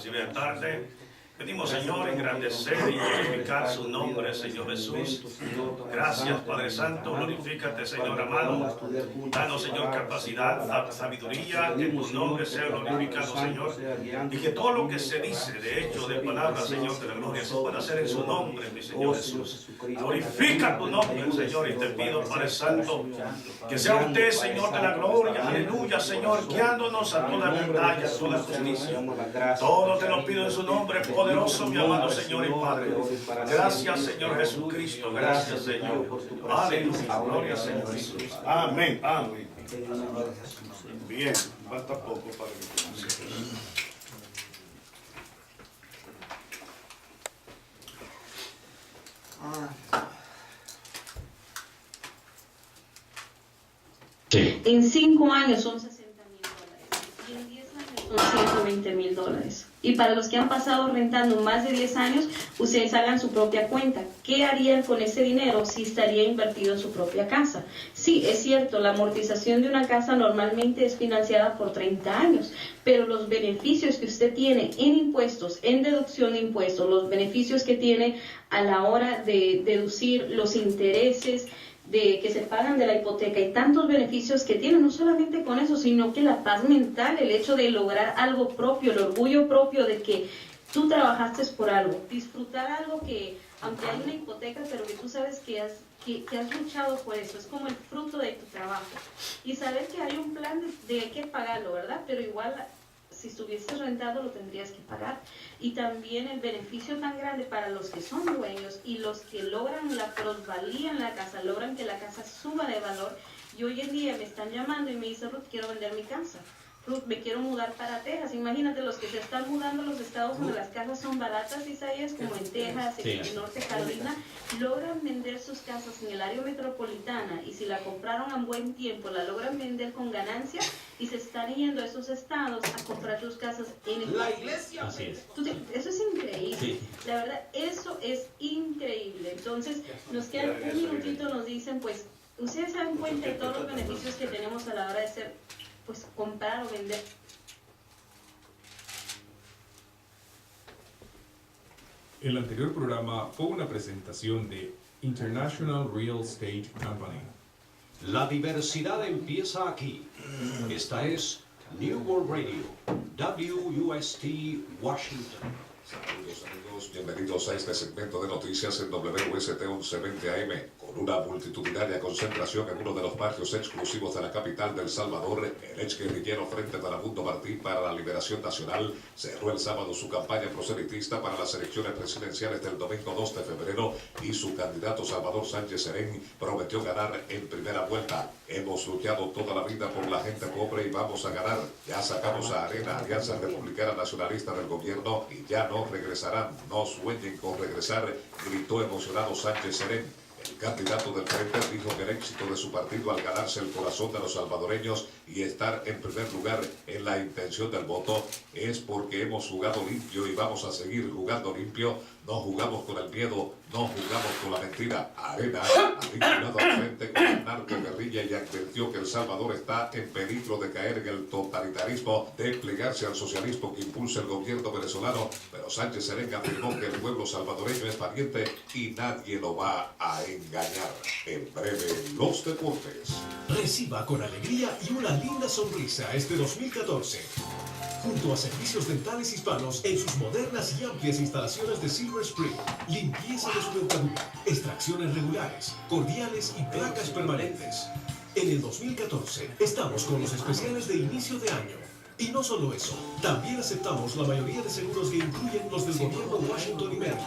recibir esta tarde. Pedimos, Señor, engrandecer y glorificar su nombre, Señor Jesús. Gracias, Padre Santo, glorifícate, Señor amado. Danos, Señor, capacidad, sabiduría, que tu nombre sea glorificado, Señor. Y que todo lo que se dice, de hecho, de palabras, Señor, de la gloria, se pueda hacer en su nombre, mi Señor Jesús. Glorifica tu nombre, Señor, y te pido, Padre Santo, que sea usted, Señor, de la gloria, aleluya, Señor, guiándonos a toda verdad y a toda justicia. Todo te lo pido en su nombre poderoso, mi amado Señor y Padre. Gracias, Señor Jesucristo. Gracias, Señor. Aleluya. Gloria, Señor Jesús. Amén. Amén. Bien, falta poco para que comencemos. Sí. En 5 años son $60,000 y en 10 años son $120,000. Y para los que han pasado rentando más de 10 años, ustedes hagan su propia cuenta. ¿Qué harían con ese dinero si estaría invertido en su propia casa? Sí, es cierto, la amortización de una casa normalmente es financiada por 30 años, pero los beneficios que usted tiene en impuestos, en deducción de impuestos, los beneficios que tiene a la hora de deducir los intereses de que se pagan de la hipoteca y tantos beneficios que tiene, no solamente con eso, sino que la paz mental, el hecho de lograr algo propio, el orgullo propio de que tú trabajaste por algo, disfrutar algo que, aunque hay una hipoteca, pero que tú sabes que has luchado por eso, es como el fruto de tu trabajo, y saber que hay un plan de que pagarlo, ¿verdad? Pero igual, si estuvieses rentado lo tendrías que pagar. Y también el beneficio tan grande para los que son dueños y los que logran la plusvalía en la casa, logran que la casa suba de valor. Y hoy en día me están llamando y me dicen, Ruth, quiero vender mi casa. Ruth, me quiero mudar para Texas. Imagínate los que se están mudando a los estados donde las casas son baratas, Isaías, como en Texas, en Norte Carolina, logran vender sus casas en el área metropolitana y si la compraron a buen tiempo, la logran vender con ganancias y se están yendo a esos estados a comprar sus casas en la iglesia. Así es. Eso es increíble. Sí. La verdad, eso es increíble. Entonces, nos queda un minutito, nos dicen, pues, ustedes se dan cuenta de todos los beneficios que tenemos a la hora de ser, pues, comprar o vender. El anterior programa fue una presentación de International Real Estate Company. La diversidad empieza aquí. Esta es New World Radio, WUST, Washington. Saludos amigos, bienvenidos a este segmento de noticias en WST 1120 AM, con una multitudinaria concentración en uno de los barrios exclusivos de la capital de El Salvador. El ex guerrillero Frente Farabundo Martí para la Liberación Nacional cerró el sábado su campaña proselitista para las elecciones presidenciales del domingo 2 de febrero y su candidato Salvador Sánchez Serén prometió ganar en primera vuelta. Hemos luchado toda la vida por la gente pobre y vamos a ganar. Ya sacamos a Arena, Alianza Republicana Nacionalista del gobierno, y ya no regresarán. No sueñen con regresar, gritó emocionado Sánchez Serén. El candidato del Frente dijo que el éxito de su partido al ganarse el corazón de los salvadoreños y estar en primer lugar en la intención del voto es porque hemos jugado limpio y vamos a seguir jugando limpio. No jugamos con el miedo, no jugamos con la mentira. Arena ha vinculado al frente con el narcoguerrilla y advirtió que El Salvador está en peligro de caer en el totalitarismo, de plegarse al socialismo que impulsa el gobierno venezolano. Pero Sánchez Serén afirmó que el pueblo salvadoreño es valiente y nadie lo va a engañar. En breve, los deportes. Reciba con alegría y una linda sonrisa este 2014. Junto a Servicios Dentales Hispanos en sus modernas y amplias instalaciones de Silver Spring, limpieza de su dentadura, extracciones regulares, cordiales y placas permanentes. En el 2014 estamos con los especiales de inicio de año. Y no solo eso, también aceptamos la mayoría de seguros que incluyen los del gobierno Washington y Maryland.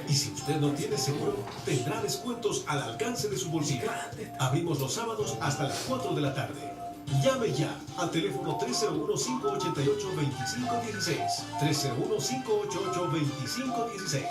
Y si usted no tiene seguro, tendrá descuentos al alcance de su bolsillo. Abrimos los sábados hasta las 4 de la tarde. Llame ya al teléfono 301-588-2516. 301-588-2516.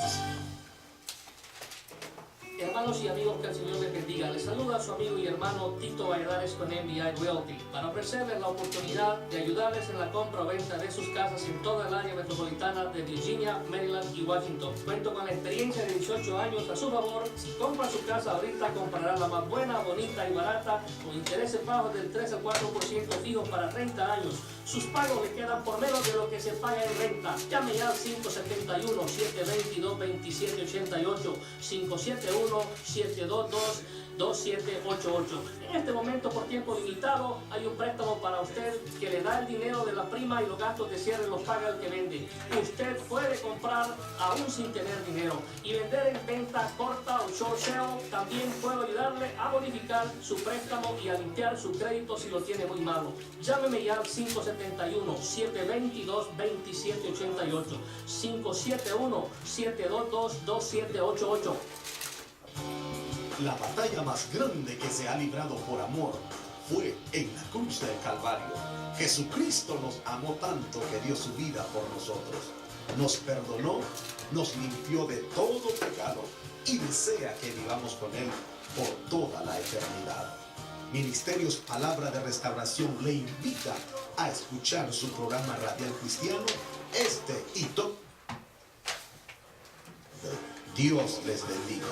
Hermanos y amigos, que el Señor les bendiga. Les saluda a su amigo y hermano Tito Valladares con MBI Realty para ofrecerles la oportunidad de ayudarles en la compra o venta de sus casas en toda el área metropolitana de Virginia, Maryland y Washington. Cuento con la experiencia de 18 años a su favor. Si compra su casa ahorita, comprará la más buena, bonita y barata con intereses bajos del 3 al 4% fijos para 30 años. Sus pagos le quedan por menos de lo que se paga en renta. Llame ya al 571-722-2788, 571-722-2788. En este momento, por tiempo limitado, hay un préstamo para usted que le da el dinero de la prima y los gastos de cierre los paga el que vende. Usted puede comprar aún sin tener dinero y vender en venta corta o short sale. También puedo ayudarle a modificar su préstamo y a limpiar su crédito si lo tiene muy malo. Llámeme ya al 571-722-2788, 571-722-2788. La batalla más grande que se ha librado por amor fue en la cruz del Calvario. Jesucristo nos amó tanto que dio su vida por nosotros. Nos perdonó, nos limpió de todo pecado y desea que vivamos con Él por toda la eternidad. Ministerios Palabra de Restauración le invita a escuchar su programa radial cristiano, y todo. Dios les bendiga.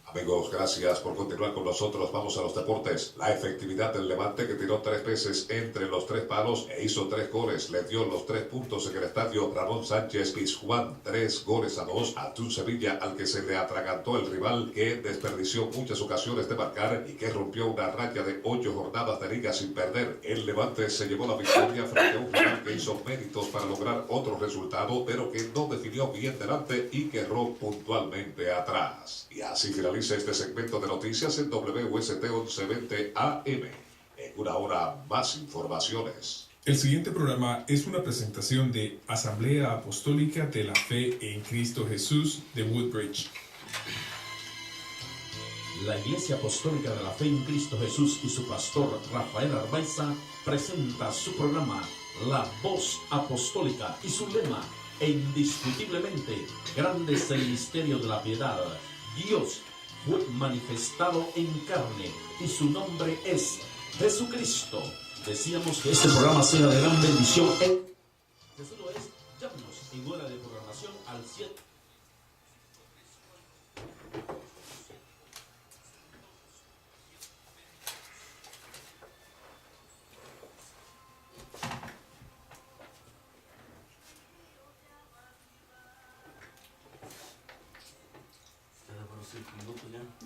Amigos, gracias por continuar con nosotros. Vamos a los deportes. La efectividad del Levante, que tiró 3 veces entre los 3 palos e hizo 3 goles, le dio los 3 puntos en el estadio Ramón Sánchez Pizjuán. 3-2 a Tun Sevilla, al que se le atragantó el rival, que desperdició muchas ocasiones de marcar y que rompió una racha de 8 jornadas de liga sin perder. El Levante se llevó la victoria frente a un rival que hizo méritos para lograr otro resultado, pero que no definió bien delante y que erró puntualmente atrás. Y así finaliza este segmento de noticias en WST 1120 AM. En una hora, más informaciones. El siguiente programa es una presentación de Asamblea Apostólica de la Fe en Cristo Jesús de Woodbridge. La Iglesia Apostólica de la Fe en Cristo Jesús y su pastor Rafael Arbaiza presenta su programa La Voz Apostólica y su lema: indiscutiblemente grande es el misterio de la piedad. Dios fue manifestado en carne y su nombre es Jesucristo. Decíamos que este programa sea de gran bendición. Jesús lo es. Llámenos en hora de programación al 7.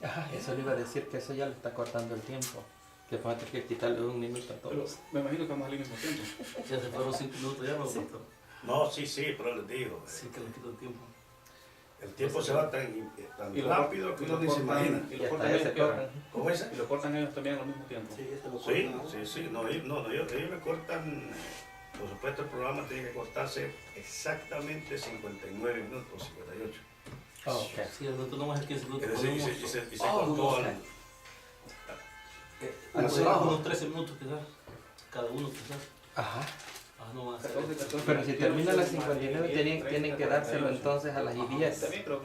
Ajá, eso le iba a decir, que eso ya le está cortando el tiempo. Que vamos a tener que quitarle 1 minuto a todos. Me imagino que vamos al mismo tiempo. Ya se fueron 5 minutos, ya no Sí. No, sí, pero les digo. Sí, que le quito el tiempo. El tiempo se va tan Y lo- rápido que uno ni se imagina. Y Y lo hasta cortan ese ellos, cortan. ¿Cómo es? y lo cortan ellos también al mismo tiempo. Sí. No, ellos me cortan. Por supuesto, el programa tiene que cortarse exactamente 59 minutos, 58. Ok. Sí, nosotros no más el 15 minutos. Es decir, y podemos- se Ah, cortó no, al- podemos unos 13 minutos quizás. Cada uno quizás. Ajá. Ah, no más. 14, Pero si termina a las 59, tienen que dárselo entonces a las 10.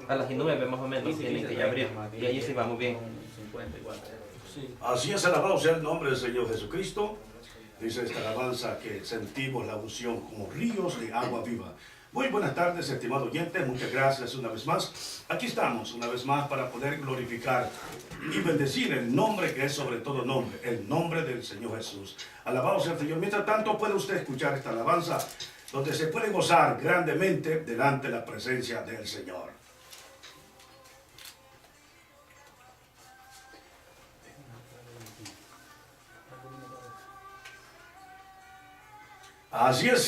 A las 9 más o menos tienen que ya abrir. Y ahí sí vamos bien. 50 igual. Sí. Así es, alabado sea el nombre del Señor Jesucristo. Dice esta alabanza que sentimos la unción como ríos de agua viva. Muy buenas tardes, estimados oyentes. Muchas gracias una vez más. Aquí estamos una vez más para poder glorificar y bendecir el nombre que es sobre todo nombre, el nombre del Señor Jesús. Alabado sea el Señor. Mientras tanto, puede usted escuchar esta alabanza donde se puede gozar grandemente delante de la presencia del Señor. Así es,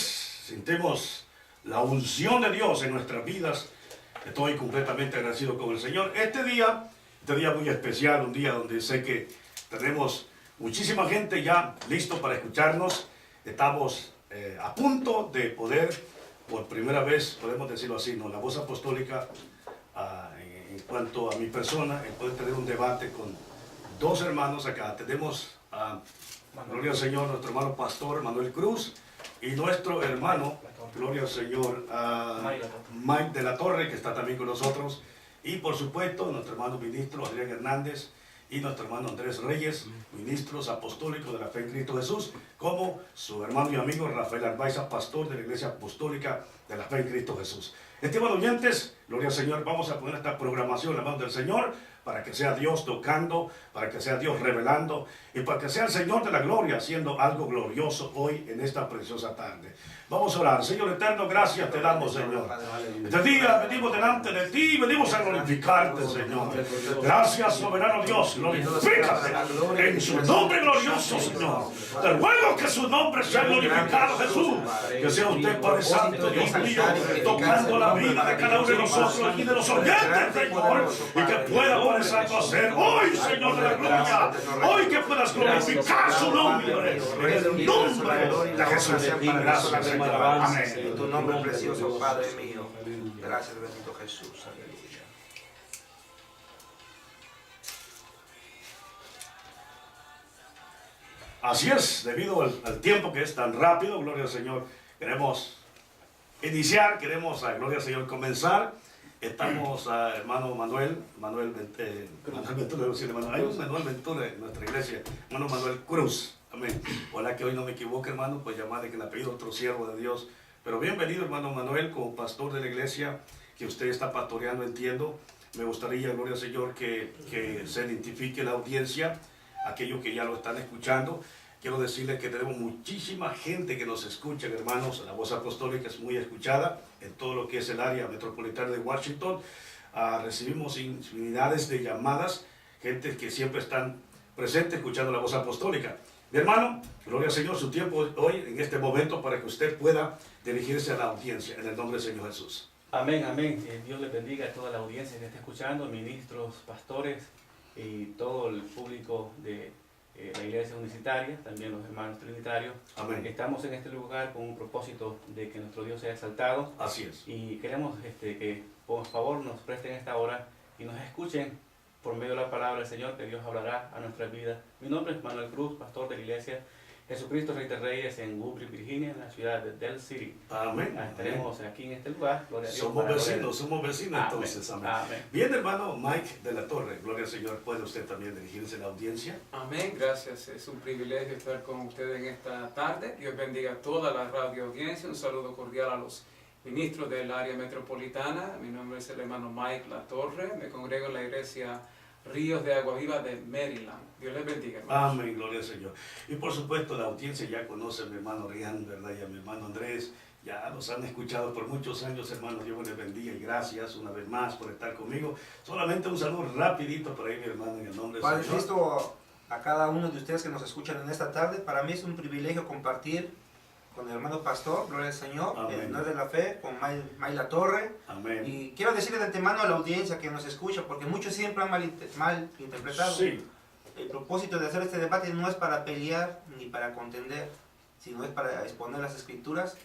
sentimos la unción de Dios en nuestras vidas. Estoy completamente agradecido con el Señor. Este día muy especial, un día donde sé que tenemos muchísima gente ya listo para escucharnos. Estamos a punto de poder, por primera vez, podemos decirlo así, ¿no? La voz apostólica, en cuanto a mi persona, poder tener un debate con 2 hermanos acá. Tenemos a, gloria al Señor, nuestro hermano pastor Manuel Cruz, y nuestro hermano, gloria al Señor, Mike de la Torre, que está también con nosotros. Y por supuesto, nuestro hermano ministro Adrián Hernández y nuestro hermano Andrés Reyes, ministros apostólicos de la fe en Cristo Jesús, como su hermano y amigo Rafael Arbaiza, pastor de la Iglesia Apostólica de la fe en Cristo Jesús. Estimados oyentes, gloria al Señor, vamos a poner esta programación en la mano del Señor, para que sea Dios tocando, para que sea Dios revelando, y para que sea el Señor de la gloria haciendo algo glorioso hoy en esta preciosa tarde. Vamos a orar. Señor eterno, gracias te damos, Señor. Este día venimos delante de ti, venimos a glorificarte, Señor. Gracias, soberano Dios, glorifícate en su nombre glorioso, Señor. Te ruego que su nombre sea glorificado, Jesús. Que sea usted, Padre Santo, Dios mío, tocando la vida de cada uno de nosotros y de los oyentes, Señor, y que pueda, Padre Santo, hacer hoy, Señor de la gloria, hoy que puedas glorificar su nombre, en el nombre de Jesús. Gracias, Señor. Amén. En tu nombre precioso, Padre mío. Gracias, bendito Jesús. Aleluya. Así es, debido al tiempo que es tan rápido, gloria al Señor, queremos iniciar, queremos, gloria al Señor, comenzar. Estamos a hermano Manuel Ventura, hay un Manuel Ventura en nuestra iglesia, hermano Manuel Cruz, amén. Ojalá que hoy no me equivoque, hermano, pues llamarle que le apellido otro siervo de Dios. Pero bienvenido, hermano Manuel, como pastor de la iglesia que usted está pastoreando, entiendo. Me gustaría, gloria al Señor, que se identifique la audiencia, aquellos que ya lo están escuchando. Quiero decirles que tenemos muchísima gente que nos escucha, hermanos. La voz apostólica es muy escuchada en todo lo que es el área metropolitana de Washington. Recibimos infinidades de llamadas, gente que siempre están presentes escuchando la voz apostólica. Mi hermano, gloria al Señor, su tiempo hoy, en este momento, para que usted pueda dirigirse a la audiencia, en el nombre del Señor Jesús. Amén, amén. Dios le bendiga a toda la audiencia que está escuchando, ministros, pastores y todo el público de la iglesia unicitaria, también los hermanos trinitarios. Amén. Estamos en este lugar con un propósito de que nuestro Dios sea exaltado. Así es. Y queremos que por favor nos presten esta hora y nos escuchen por medio de la palabra del Señor, que Dios hablará a nuestra vida. Mi nombre es Manuel Cruz, pastor de la iglesia Jesucristo Rey de Reyes en Woodbridge, Virginia, en la ciudad de Del City. Amén. Estaremos aquí en este lugar. Gloria a Dios. Somos vecinos entonces. Amén. Amén. Bien, hermano Mike de la Torre, gloria al Señor. ¿Puede usted también dirigirse a la audiencia? Amén, gracias. Es un privilegio estar con ustedes en esta tarde. Dios bendiga a toda la radio audiencia. Un saludo cordial a los ministros del área metropolitana. Mi nombre es el hermano Mike La Torre. Me congrego en la iglesia Ríos de Agua Viva de Maryland. Dios les bendiga, hermanos. Amén, gloria al Señor. Y por supuesto la audiencia ya conoce a mi hermano Rian, ¿verdad? Y a mi hermano Andrés. Ya los han escuchado por muchos años, hermanos. Dios les bendiga y gracias una vez más por estar conmigo. Solamente un saludo rapidito por ahí, mi hermano, en el nombre del Padre Señor. Cristo, a cada uno de ustedes que nos escuchan en esta tarde, para mí es un privilegio compartir con el hermano pastor, gloria al Señor, el honor de la fe, con Mike La Torre. Amén. Y quiero decirle de antemano a la audiencia que nos escucha, porque muchos siempre han mal interpretado. Sí. El propósito de hacer este debate no es para pelear ni para contender, sino es para exponer las escrituras.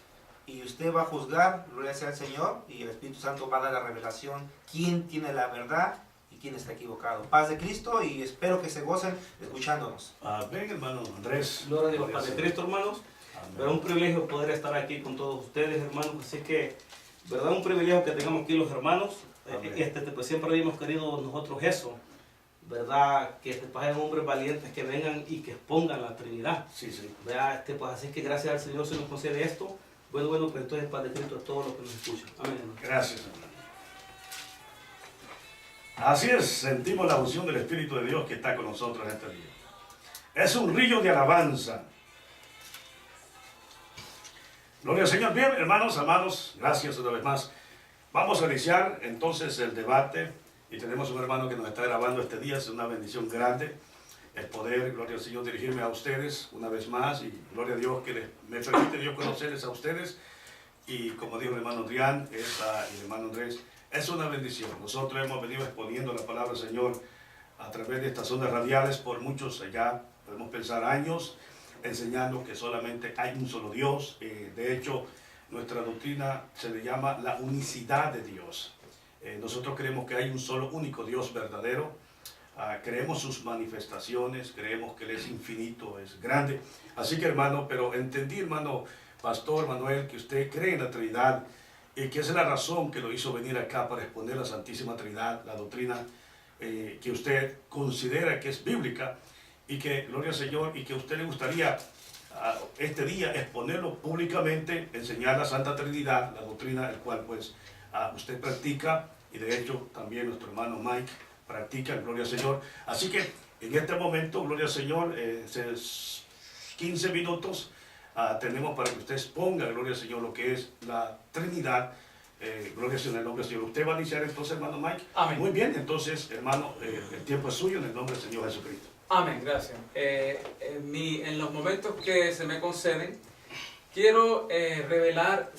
Y usted va a juzgar, gloria sea al Señor, y el Espíritu Santo va a dar la revelación, quién tiene la verdad y quién está equivocado. Paz de Cristo, y espero que se gocen escuchándonos. Amén, hermano Andrés. Gloria a Dios, Paz de Cristo, hermanos. Amén. Pero un privilegio poder estar aquí con todos ustedes, hermanos. Así que, ¿verdad? Un privilegio que tengamos aquí los hermanos. Pues siempre habíamos querido nosotros eso, ¿verdad? Que pasen hombres valientes que vengan y que expongan la Trinidad. Sí, sí. ¿Verdad? Pues así que gracias al Señor se nos concede esto. Bueno, pues entonces Paz de Cristo a todos los que nos escuchan. Amén. Gracias, hermano. Así es, sentimos la unción del Espíritu de Dios que está con nosotros en este día. Es un río de alabanza. Gloria al Señor. Bien, hermanos, amados, gracias una vez más. Vamos a iniciar entonces el debate y tenemos un hermano que nos está grabando este día. Es una bendición grande el poder, gloria al Señor, dirigirme a ustedes una vez más y gloria a Dios que me permite Dios conocerles a ustedes. Y como dijo el hermano Adrián y el hermano Andrés, es una bendición. Nosotros hemos venido exponiendo la palabra del Señor a través de estas ondas radiales por muchos, ya podemos pensar años, enseñando que solamente hay un solo Dios. De hecho, nuestra doctrina se le llama la unicidad de Dios. Nosotros creemos que hay un solo único Dios verdadero. Creemos sus manifestaciones, creemos que Él es infinito, es grande. Así que hermano, pero entendí, hermano Pastor Manuel, que usted cree en la Trinidad que esa es la razón que lo hizo venir acá para exponer la Santísima Trinidad, la doctrina que usted considera que es bíblica y que, gloria al Señor, y que a usted le gustaría este día exponerlo públicamente, enseñar la Santa Trinidad, la doctrina el cual pues usted practica, y de hecho también nuestro hermano Mike practica, gloria al Señor. Así que en este momento, gloria al Señor, 15 minutos tenemos para que usted exponga, gloria al Señor, lo que es la Trinidad. Gloria al Señor, en el nombre del Señor. ¿Usted va a iniciar entonces, hermano Mike? Amén. Muy bien, entonces, hermano, el tiempo es suyo en el nombre del Señor Jesucristo. Amén, gracias. En los momentos que se me conceden, quiero revelar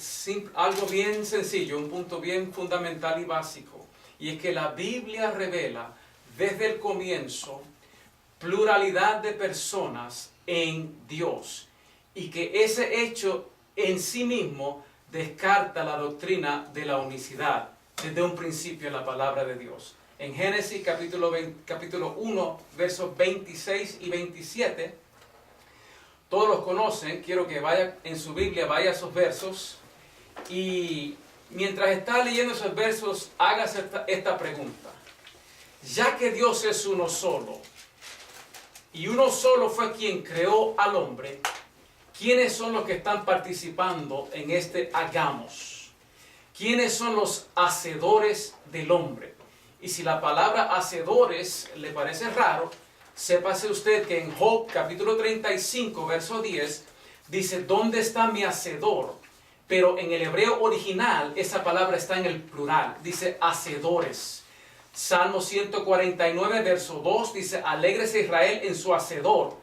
algo bien sencillo, un punto bien fundamental y básico. Y es que la Biblia revela desde el comienzo pluralidad de personas en Dios. Y que ese hecho en sí mismo descarta la doctrina de la unicidad desde un principio en la palabra de Dios. En Génesis capítulo 1, versos 26 y 27, todos los conocen, quiero que vaya en su Biblia, vaya a esos versos, y mientras está leyendo esos versos, hágase esta pregunta. Ya que Dios es uno solo, y uno solo fue quien creó al hombre, ¿quiénes son los que están participando en este hagamos? ¿Quiénes son los hacedores del hombre? Y si la palabra hacedores le parece raro, sépase usted que en Job capítulo 35, verso 10, dice, ¿dónde está mi hacedor? Pero en el hebreo original esa palabra está en el plural, dice hacedores. Salmo 149, verso 2, dice, alégrese Israel en su hacedor.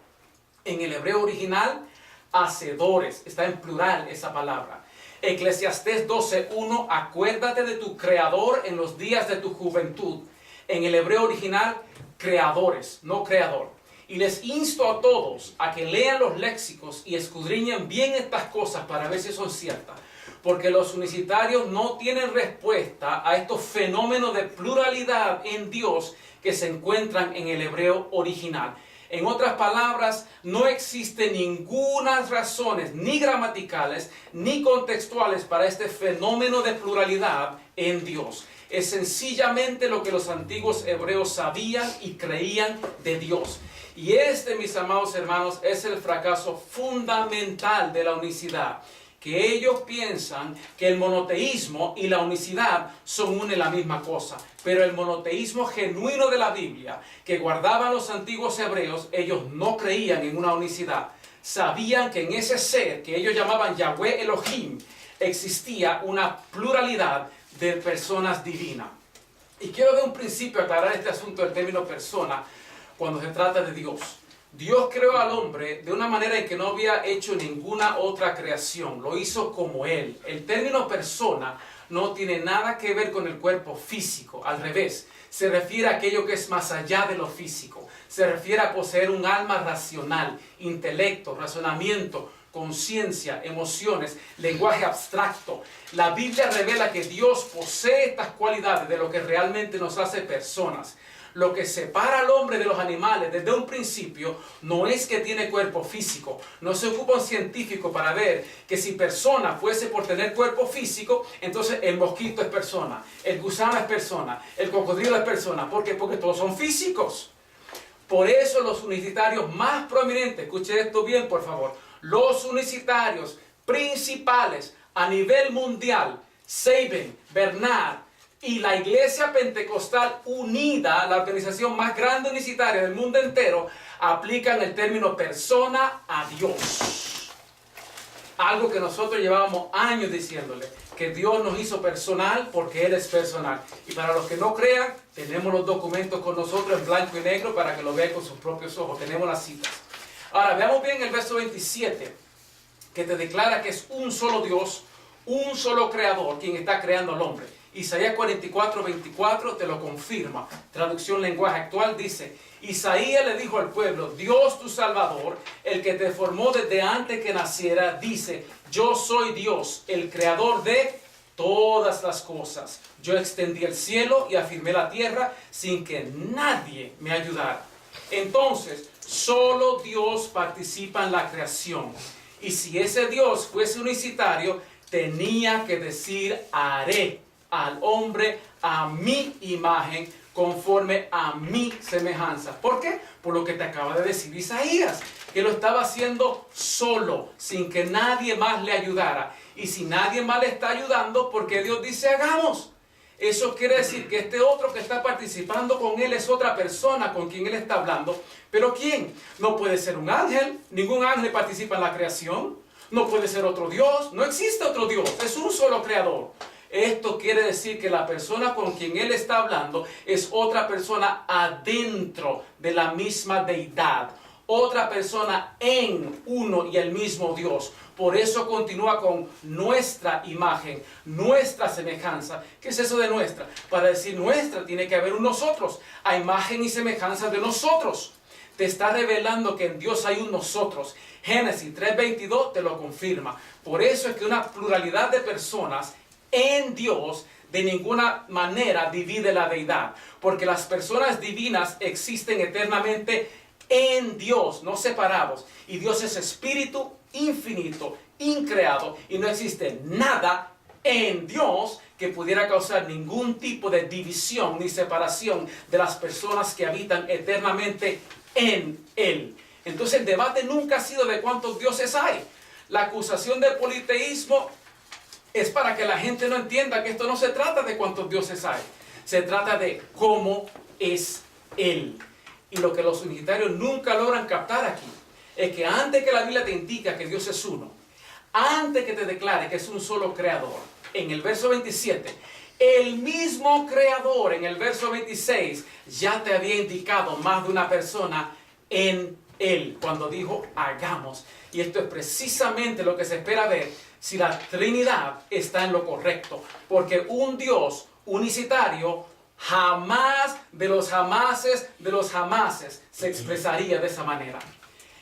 En el hebreo original, hacedores, está en plural esa palabra. Eclesiastés 12:1, acuérdate de tu creador en los días de tu juventud. En el hebreo original, creadores, no creador. Y les insto a todos a que lean los léxicos y escudriñen bien estas cosas para ver si son ciertas. Porque los unicitarios no tienen respuesta a estos fenómenos de pluralidad en Dios que se encuentran en el hebreo original. En otras palabras, no existe ninguna razones, ni gramaticales, ni contextuales para este fenómeno de pluralidad en Dios. Es sencillamente lo que los antiguos hebreos sabían y creían de Dios. Y mis amados hermanos, es el fracaso fundamental de la unicidad. Que ellos piensan que el monoteísmo y la unicidad son una y la misma cosa. Pero el monoteísmo genuino de la Biblia, que guardaban los antiguos hebreos, ellos no creían en una unicidad. Sabían que en ese ser que ellos llamaban Yahweh Elohim, existía una pluralidad de personas divinas. Y quiero de un principio aclarar este asunto del término persona cuando se trata de Dios. Dios creó al hombre de una manera en que no había hecho ninguna otra creación. Lo hizo como Él. El término persona no tiene nada que ver con el cuerpo físico. Al revés, se refiere a aquello que es más allá de lo físico. Se refiere a poseer un alma racional, intelecto, razonamiento, conciencia, emociones, lenguaje abstracto. La Biblia revela que Dios posee estas cualidades de lo que realmente nos hace personas. Lo que separa al hombre de los animales desde un principio no es que tiene cuerpo físico. No se ocupa un científico para ver que si persona fuese por tener cuerpo físico, entonces el mosquito es persona, el gusano es persona, el cocodrilo es persona. ¿Por qué? Porque todos son físicos. Por eso los unicitarios más prominentes, escuche esto bien por favor, los unicitarios principales a nivel mundial, Sabin, Bernard, y la Iglesia Pentecostal Unida, la organización más grande unicitaria del mundo entero, aplican el término persona a Dios. Algo que nosotros llevábamos años diciéndole, que Dios nos hizo personal porque Él es personal. Y para los que no crean, tenemos los documentos con nosotros en blanco y negro para que lo vean con sus propios ojos. Tenemos las citas. Ahora, veamos bien el verso 27, que te declara que es un solo Dios, un solo creador, quien está creando al hombre. Isaías 44:24 te lo confirma. Traducción lenguaje actual dice, Isaías le dijo al pueblo, Dios tu Salvador, el que te formó desde antes que naciera, dice, yo soy Dios, el creador de todas las cosas. Yo extendí el cielo y afirmé la tierra sin que nadie me ayudara. Entonces, solo Dios participa en la creación. Y si ese Dios fuese unicitario, tenía que decir: haré al hombre a mi imagen, conforme a mi semejanza. ¿Por qué? Por lo que te acaba de decir Isaías, que lo estaba haciendo solo, sin que nadie más le ayudara. Y si nadie más le está ayudando, ¿por qué Dios dice hagamos? Eso quiere decir que este otro que está participando con él es otra persona con quien él está hablando. ¿Pero quién? No puede ser un ángel. Ningún ángel participa en la creación. No puede ser otro Dios. No existe otro Dios. Es un solo creador. Esto quiere decir que la persona con quien él está hablando es otra persona adentro de la misma deidad. Otra persona en uno y el mismo Dios. Por eso continúa con nuestra imagen, nuestra semejanza. ¿Qué es eso de nuestra? Para decir nuestra tiene que haber un nosotros, a imagen y semejanza de nosotros. Te está revelando que en Dios hay un nosotros. Génesis 3:22 te lo confirma. Por eso es que una pluralidad de personas en Dios de ninguna manera divide la deidad. Porque las personas divinas existen eternamente en Dios, no separados. Y Dios es espíritu infinito, increado, y no existe nada en Dios que pudiera causar ningún tipo de división ni separación de las personas que habitan eternamente en Él. Entonces el debate nunca ha sido de cuántos dioses hay. La acusación del politeísmo es para que la gente no entienda que esto no se trata de cuántos dioses hay. Se trata de cómo es Él. Y lo que los unitarios nunca logran captar aquí es que antes que la Biblia te indica que Dios es uno, antes que te declare que es un solo creador, en el verso 27, el mismo creador en el verso 26 ya te había indicado más de una persona en Él, cuando dijo hagamos. Y esto es precisamente lo que se espera ver si la Trinidad está en lo correcto, porque un Dios unicitario jamás de los jamases se expresaría de esa manera.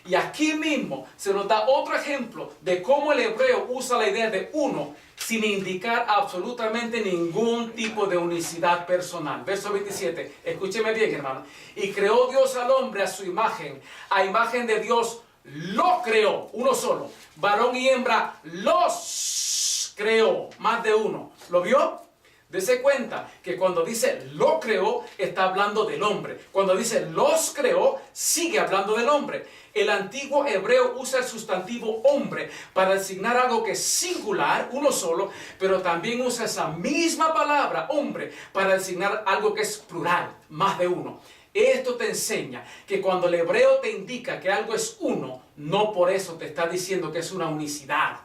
Y aquí mismo se nos da otro ejemplo de cómo el hebreo usa la idea de uno sin indicar absolutamente ningún tipo de unicidad personal. Verso 27, escúcheme bien, hermano. Y creó Dios al hombre a su imagen, a imagen de Dios lo creó, uno solo. Varón y hembra los creó, más de uno. ¿Lo vio? Dese cuenta que cuando dice lo creó, está hablando del hombre. Cuando dice los creó, sigue hablando del hombre. El antiguo hebreo usa el sustantivo hombre para designar algo que es singular, uno solo, pero también usa esa misma palabra, hombre, para designar algo que es plural, más de uno. Esto te enseña que cuando el hebreo te indica que algo es uno, no por eso te está diciendo que es una unicidad,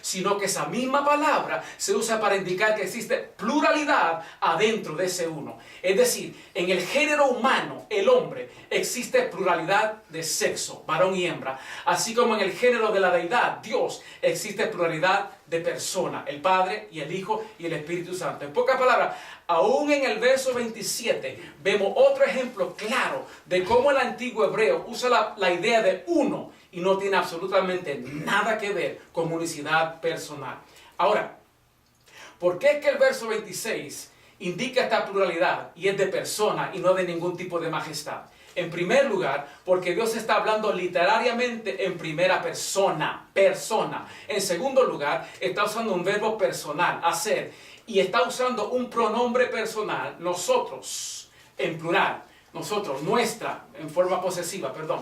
sino que esa misma palabra se usa para indicar que existe pluralidad adentro de ese uno. Es decir, en el género humano, el hombre, existe pluralidad de sexo, varón y hembra. Así como en el género de la deidad, Dios, existe pluralidad de persona, el Padre y el Hijo y el Espíritu Santo. En pocas palabras, aún en el verso 27, vemos otro ejemplo claro de cómo el antiguo hebreo usa la idea de uno y no tiene absolutamente nada que ver con unicidad personal. Ahora, ¿por qué es que el verso 26 indica esta pluralidad y es de persona y no de ningún tipo de majestad? En primer lugar, porque Dios está hablando literariamente en primera persona, persona. En segundo lugar, está usando un verbo personal, hacer, y está usando un pronombre personal, nosotros, en plural, nosotros, nuestra, en forma posesiva, perdón.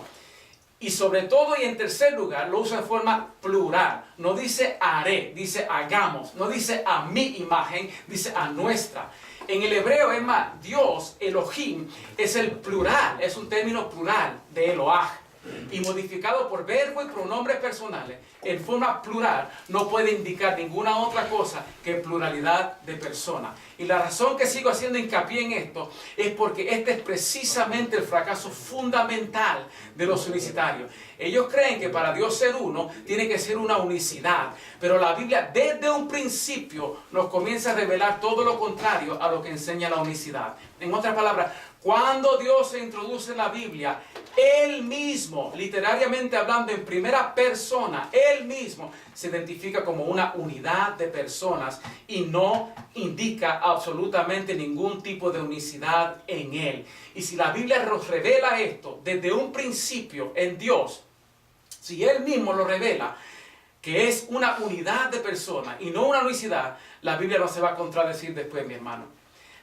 Y sobre todo y en tercer lugar, lo usa en forma plural. No dice haré, dice hagamos. No dice a mi imagen, dice a nuestra. En el hebreo, es más, Dios, Elohim, es el plural, es un término plural de Eloah. Y modificado por verbo y pronombres personales, en forma plural, no puede indicar ninguna otra cosa que pluralidad de personas. Y la razón que sigo haciendo hincapié en esto es porque este es precisamente el fracaso fundamental de los unicitarios. Ellos creen que para Dios ser uno, tiene que ser una unicidad. Pero la Biblia desde un principio nos comienza a revelar todo lo contrario a lo que enseña la unicidad. En otras palabras, cuando Dios se introduce en la Biblia, Él mismo, literariamente hablando en primera persona, Él mismo se identifica como una unidad de personas y no indica absolutamente ningún tipo de unicidad en Él. Y si la Biblia nos revela esto desde un principio en Dios, si Él mismo lo revela, que es una unidad de personas y no una unicidad, la Biblia no se va a contradecir después, mi hermano.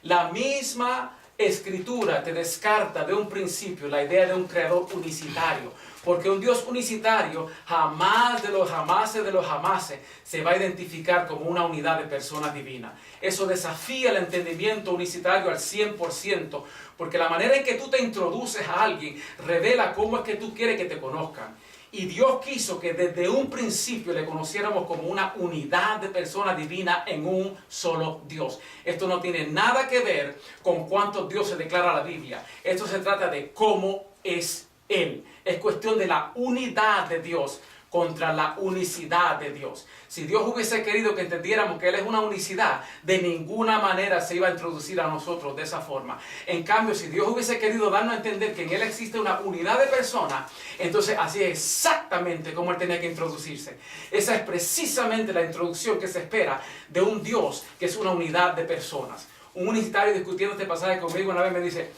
La misma Escritura te descarta de un principio la idea de un creador unicitario, porque un Dios unicitario jamás de los jamases se va a identificar como una unidad de personas divinas. Eso desafía el entendimiento unicitario al 100%, porque la manera en que tú te introduces a alguien revela cómo es que tú quieres que te conozcan. Y Dios quiso que desde un principio le conociéramos como una unidad de persona divina en un solo Dios. Esto no tiene nada que ver con cuántos dioses declara la Biblia. Esto se trata de cómo es Él. Es cuestión de la unidad de Dios contra la unicidad de Dios. Si Dios hubiese querido que entendiéramos que Él es una unicidad, de ninguna manera se iba a introducir a nosotros de esa forma. En cambio, si Dios hubiese querido darnos a entender que en Él existe una unidad de personas, entonces así es exactamente como Él tenía que introducirse. Esa es precisamente la introducción que se espera de un Dios que es una unidad de personas. Un unicitario discutiendo este pasaje conmigo una vez me dice,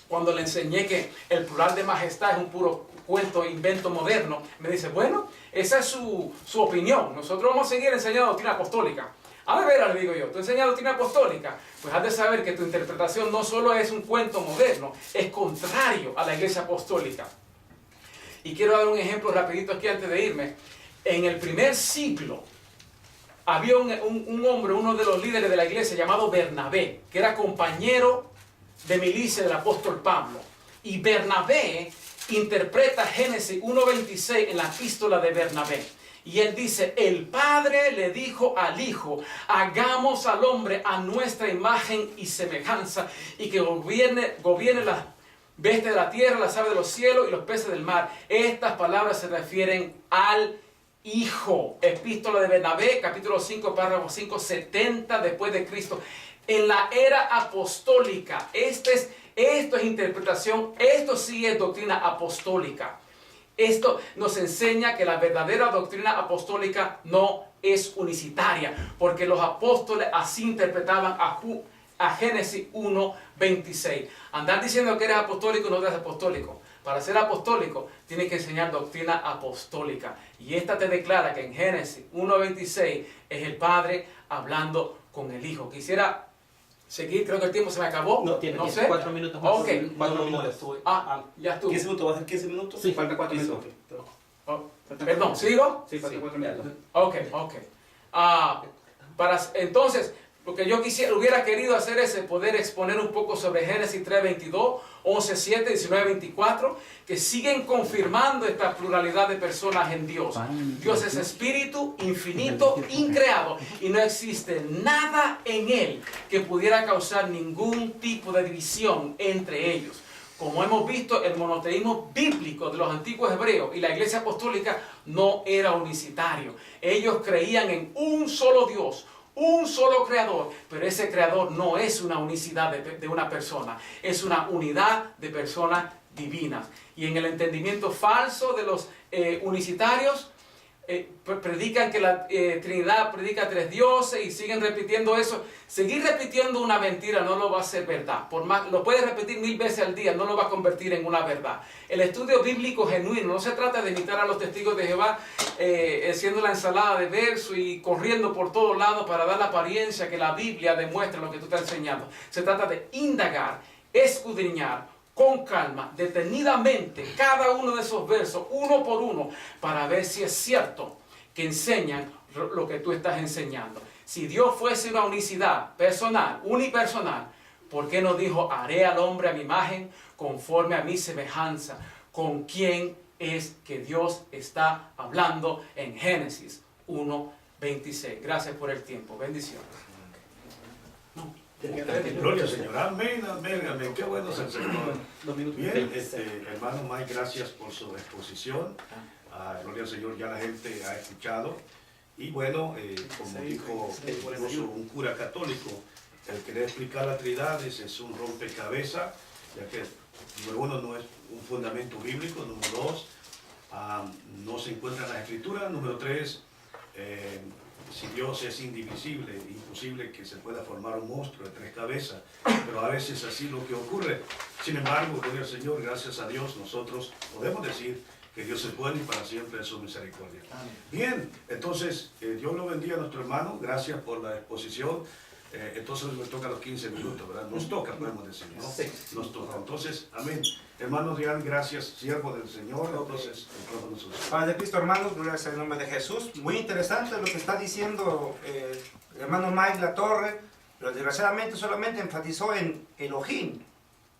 cuando le enseñé que el plural de majestad es un puro cuento, invento moderno, me dice, bueno, esa es su opinión. Nosotros vamos a seguir enseñando doctrina apostólica. A ver, le digo yo, ¿tú enseñas doctrina apostólica? Pues has de saber que tu interpretación no solo es un cuento moderno, es contrario a la iglesia apostólica. Y quiero dar un ejemplo rapidito aquí antes de irme. En el primer siglo había un hombre, uno de los líderes de la iglesia llamado Bernabé, que era compañero de milicia del apóstol Pablo. Y Bernabé interpreta Génesis 1:26 en la epístola de Bernabé. Y él dice, el Padre le dijo al Hijo, hagamos al hombre a nuestra imagen y semejanza, y que gobierne las bestias de la tierra, las aves de los cielos y los peces del mar. Estas palabras se refieren al Hijo. Epístola de Bernabé, capítulo 5, párrafo 5, 70 después de Cristo. En la era apostólica, esto es interpretación, esto sí es doctrina apostólica. Esto nos enseña que la verdadera doctrina apostólica no es unicitaria, porque los apóstoles así interpretaban a Génesis 1:26. Andar diciendo que eres apostólico no eres apostólico. Para ser apostólico tienes que enseñar doctrina apostólica. Y esta te declara que en Génesis 1:26 es el Padre hablando con el Hijo. Quisiera seguir, creo que el tiempo se me acabó. No, tiene no sé. 4 minutos más. Ok. 4 minutos. Ya estuvo. 15 minutos, ¿va a ser 15 minutos? Sí, falta 4 minutos. Perdón, ¿sigo? Sí, falta 4 minutos. Ok. Entonces, lo que yo hubiera querido hacer es poder exponer un poco sobre Génesis 3:22, 11:7, 19:24, que siguen confirmando esta pluralidad de personas en Dios. Dios es espíritu, infinito, increado, y no existe nada en Él que pudiera causar ningún tipo de división entre ellos. Como hemos visto, el monoteísmo bíblico de los antiguos hebreos y la iglesia apostólica no era unicitario. Ellos creían en un solo Dios, un solo creador, pero ese creador no es una unicidad de una persona, es una unidad de personas divinas. Y en el entendimiento falso de los unicitarios, predican que la Trinidad predica 3 dioses y siguen repitiendo eso. Seguir repitiendo una mentira no lo va a hacer verdad. Por más, lo puedes repetir 1000 veces al día, no lo va a convertir en una verdad. El estudio bíblico genuino no se trata de imitar a los testigos de Jehová haciendo la ensalada de versos y corriendo por todos lados para dar la apariencia que la Biblia demuestra lo que tú estás enseñando. Se trata de indagar, escudriñar con calma, detenidamente, cada uno de esos versos, uno por uno, para ver si es cierto que enseñan lo que tú estás enseñando. Si Dios fuese una unicidad personal, unipersonal, ¿por qué no dijo, haré al hombre a mi imagen, conforme a mi semejanza? ¿Con quién es que Dios está hablando en Génesis 1:26? Gracias por el tiempo. Bendiciones. Gloria al Señor. Amén, amén, amén. Qué bueno es el Señor. Bien, hermano Mike, gracias por su exposición. Gloria al Señor, ya la gente ha escuchado. Y bueno, como dijo incluso un cura católico, el querer explicar la Trinidad es un rompecabezas, ya que número 1 no es un fundamento bíblico, número 2 no se encuentra en la Escritura, número 3 si Dios es indivisible, imposible que se pueda formar un monstruo de 3 cabezas, pero a veces así lo que ocurre. Sin embargo, gloria al Señor, gracias a Dios, nosotros podemos decir que Dios es bueno y para siempre es su misericordia. Bien, entonces, Dios lo bendiga a nuestro hermano, gracias por la exposición. Entonces nos toca los 15 minutos, ¿verdad? Nos toca, podemos decir, ¿no? Sí. Nos toca. Entonces, amén. Hermano Real, gracias, siervo del Señor. Entonces, Padre Cristo, hermanos, gloria sea el nombre de Jesús. Muy interesante lo que está diciendo el hermano Mike Latorre, pero desgraciadamente solamente enfatizó en Elohim,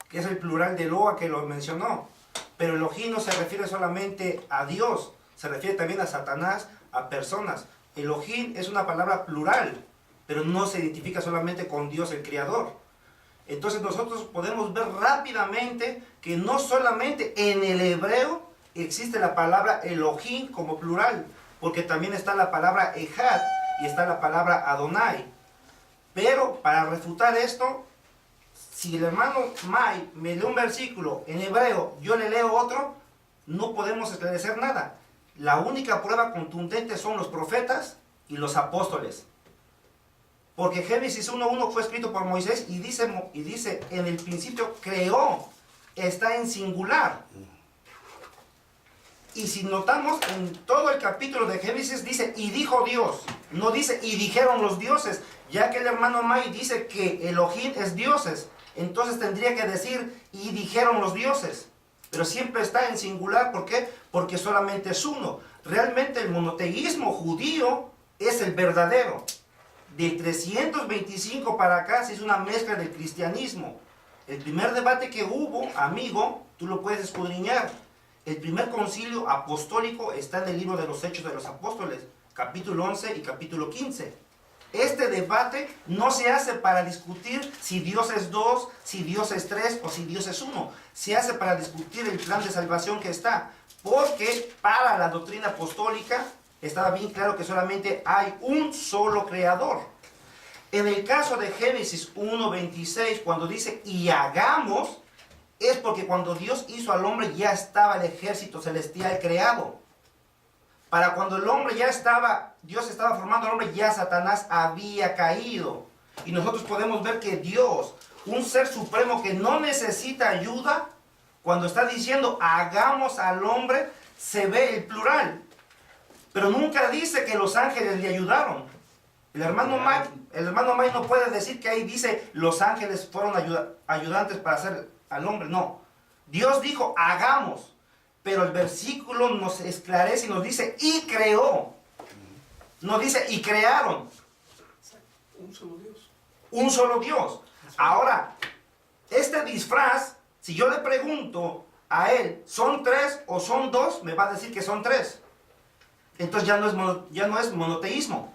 que es el plural de Eloa que lo mencionó. Pero Elohim no se refiere solamente a Dios, se refiere también a Satanás, a personas. Elohim es una palabra plural, pero no se identifica solamente con Dios el Creador. Entonces nosotros podemos ver rápidamente que no solamente en el hebreo existe la palabra Elohim como plural, porque también está la palabra Ejad y está la palabra Adonai. Pero para refutar esto, si el hermano Mai me lee un versículo en hebreo, yo le leo otro, no podemos esclarecer nada. La única prueba contundente son los profetas y los apóstoles. Porque Génesis 1.1 fue escrito por Moisés y dice en el principio creó, está en singular. Y si notamos en todo el capítulo de Génesis dice y dijo Dios, no dice y dijeron los dioses, ya que el hermano Mai dice que Elohim es dioses, entonces tendría que decir y dijeron los dioses. Pero siempre está en singular, ¿por qué? Porque solamente es uno. Realmente el monoteísmo judío es el verdadero. Del 325 para acá se hizo una mezcla del cristianismo. El primer debate que hubo, amigo, tú lo puedes escudriñar. El primer concilio apostólico está en el libro de los Hechos de los Apóstoles, capítulo 11 y capítulo 15. Este debate no se hace para discutir si Dios es dos, si Dios es tres o si Dios es uno. Se hace para discutir el plan de salvación que está. Porque para la doctrina apostólica estaba bien claro que solamente hay un solo creador. En el caso de Génesis 1.26, cuando dice y hagamos, es porque cuando Dios hizo al hombre ya estaba el ejército celestial creado. Para cuando el hombre ya estaba, Dios estaba formando al hombre, ya Satanás había caído. Y nosotros podemos ver que Dios, un ser supremo que no necesita ayuda, cuando está diciendo hagamos al hombre, se ve el plural. Pero nunca dice que los ángeles le ayudaron. El hermano Mike no puede decir que ahí dice los ángeles fueron ayudantes para hacer al hombre. No. Dios dijo hagamos. Pero el versículo nos esclarece y nos dice y creó. No dice y crearon. Un solo Dios. Un solo Dios. Ahora, este disfraz, si yo le pregunto a él, ¿son tres o son dos? Me va a decir que son tres. Entonces ya no es monoteísmo.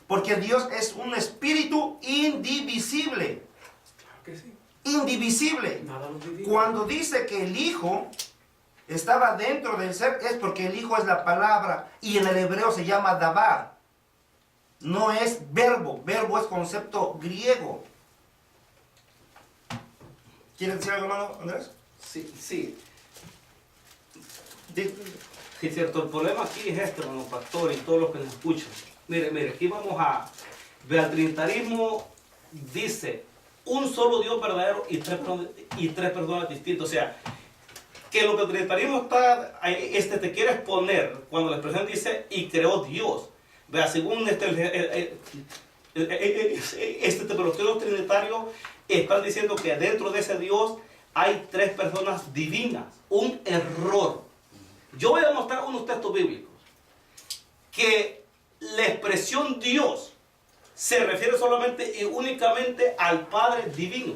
Porque Dios es un espíritu indivisible. Claro que sí. Indivisible. Nada lo divide. Cuando dice que el Hijo estaba dentro del ser, es porque el Hijo es la palabra. Y en el hebreo se llama dabar. No es verbo. Verbo es concepto griego. ¿Quieres decir algo, hermano Andrés? Sí. Sí, cierto. El problema aquí es este, hermano pastor, y todos los que nos escuchan. Mire, aquí vamos a ver al trinitarismo, dice un solo Dios verdadero y tres personas distintas. O sea, que lo que el trinitarismo te quiere exponer cuando la expresión dice y creó Dios. Vea, según los trinitarios están diciendo que dentro de ese Dios hay tres personas divinas. Un error. Yo voy a mostrar unos textos bíblicos que la expresión Dios se refiere solamente y únicamente al Padre divino.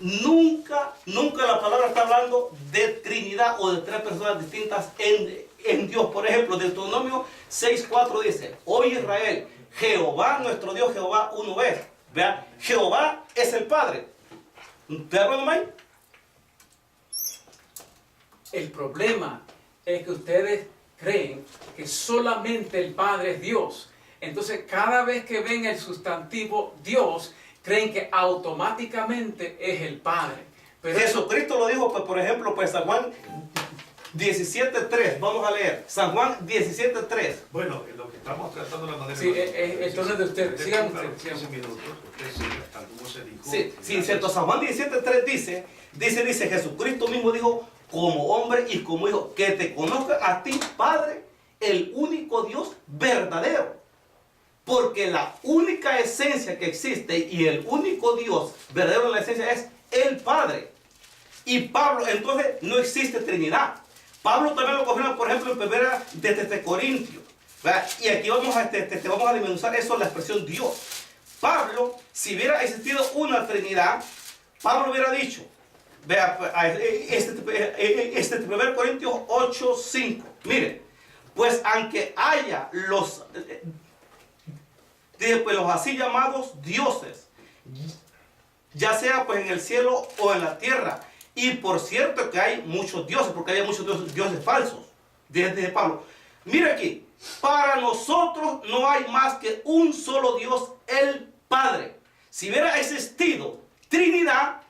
Nunca la palabra está hablando de Trinidad o de tres personas distintas en Dios. Por ejemplo, Deuteronomio 6:4 dice: Oye Israel, Jehová nuestro Dios, Jehová uno es. Vean, Jehová es el Padre. ¿Te acuerdas, Mike? El problema es que ustedes creen que solamente el Padre es Dios. Entonces, cada vez que ven el sustantivo Dios, creen que automáticamente es el Padre. Pero Jesucristo lo dijo, pues, por ejemplo, pues San Juan 17:3. Vamos a leer. San Juan 17:3. Bueno, lo que estamos tratando de la manera... Sí, el turno de ustedes. Sigan ustedes. 15 minutos. Usted sigue tal como se dijo. Sí, cierto. San Juan 17:3 dice, Jesucristo mismo dijo, como hombre y como hijo, que te conozcan a ti, Padre, el único Dios verdadero. Porque la única esencia que existe y el único Dios verdadero en la esencia es el Padre. Y Pablo, entonces, no existe Trinidad. Pablo también lo confirma, por ejemplo, en 1 de Corintios. ¿Verdad? Y aquí vamos a desmenuzar eso, la expresión Dios. Pablo, si hubiera existido una Trinidad, Pablo hubiera dicho, vea, 1 Corintios 8:5, mire, pues aunque haya los así llamados dioses, ya sea pues en el cielo o en la tierra, y por cierto que hay muchos dioses, porque hay muchos dioses falsos, dice Pablo. Mire aquí, para nosotros no hay más que un solo Dios, el Padre. Si hubiera existido Trinidad,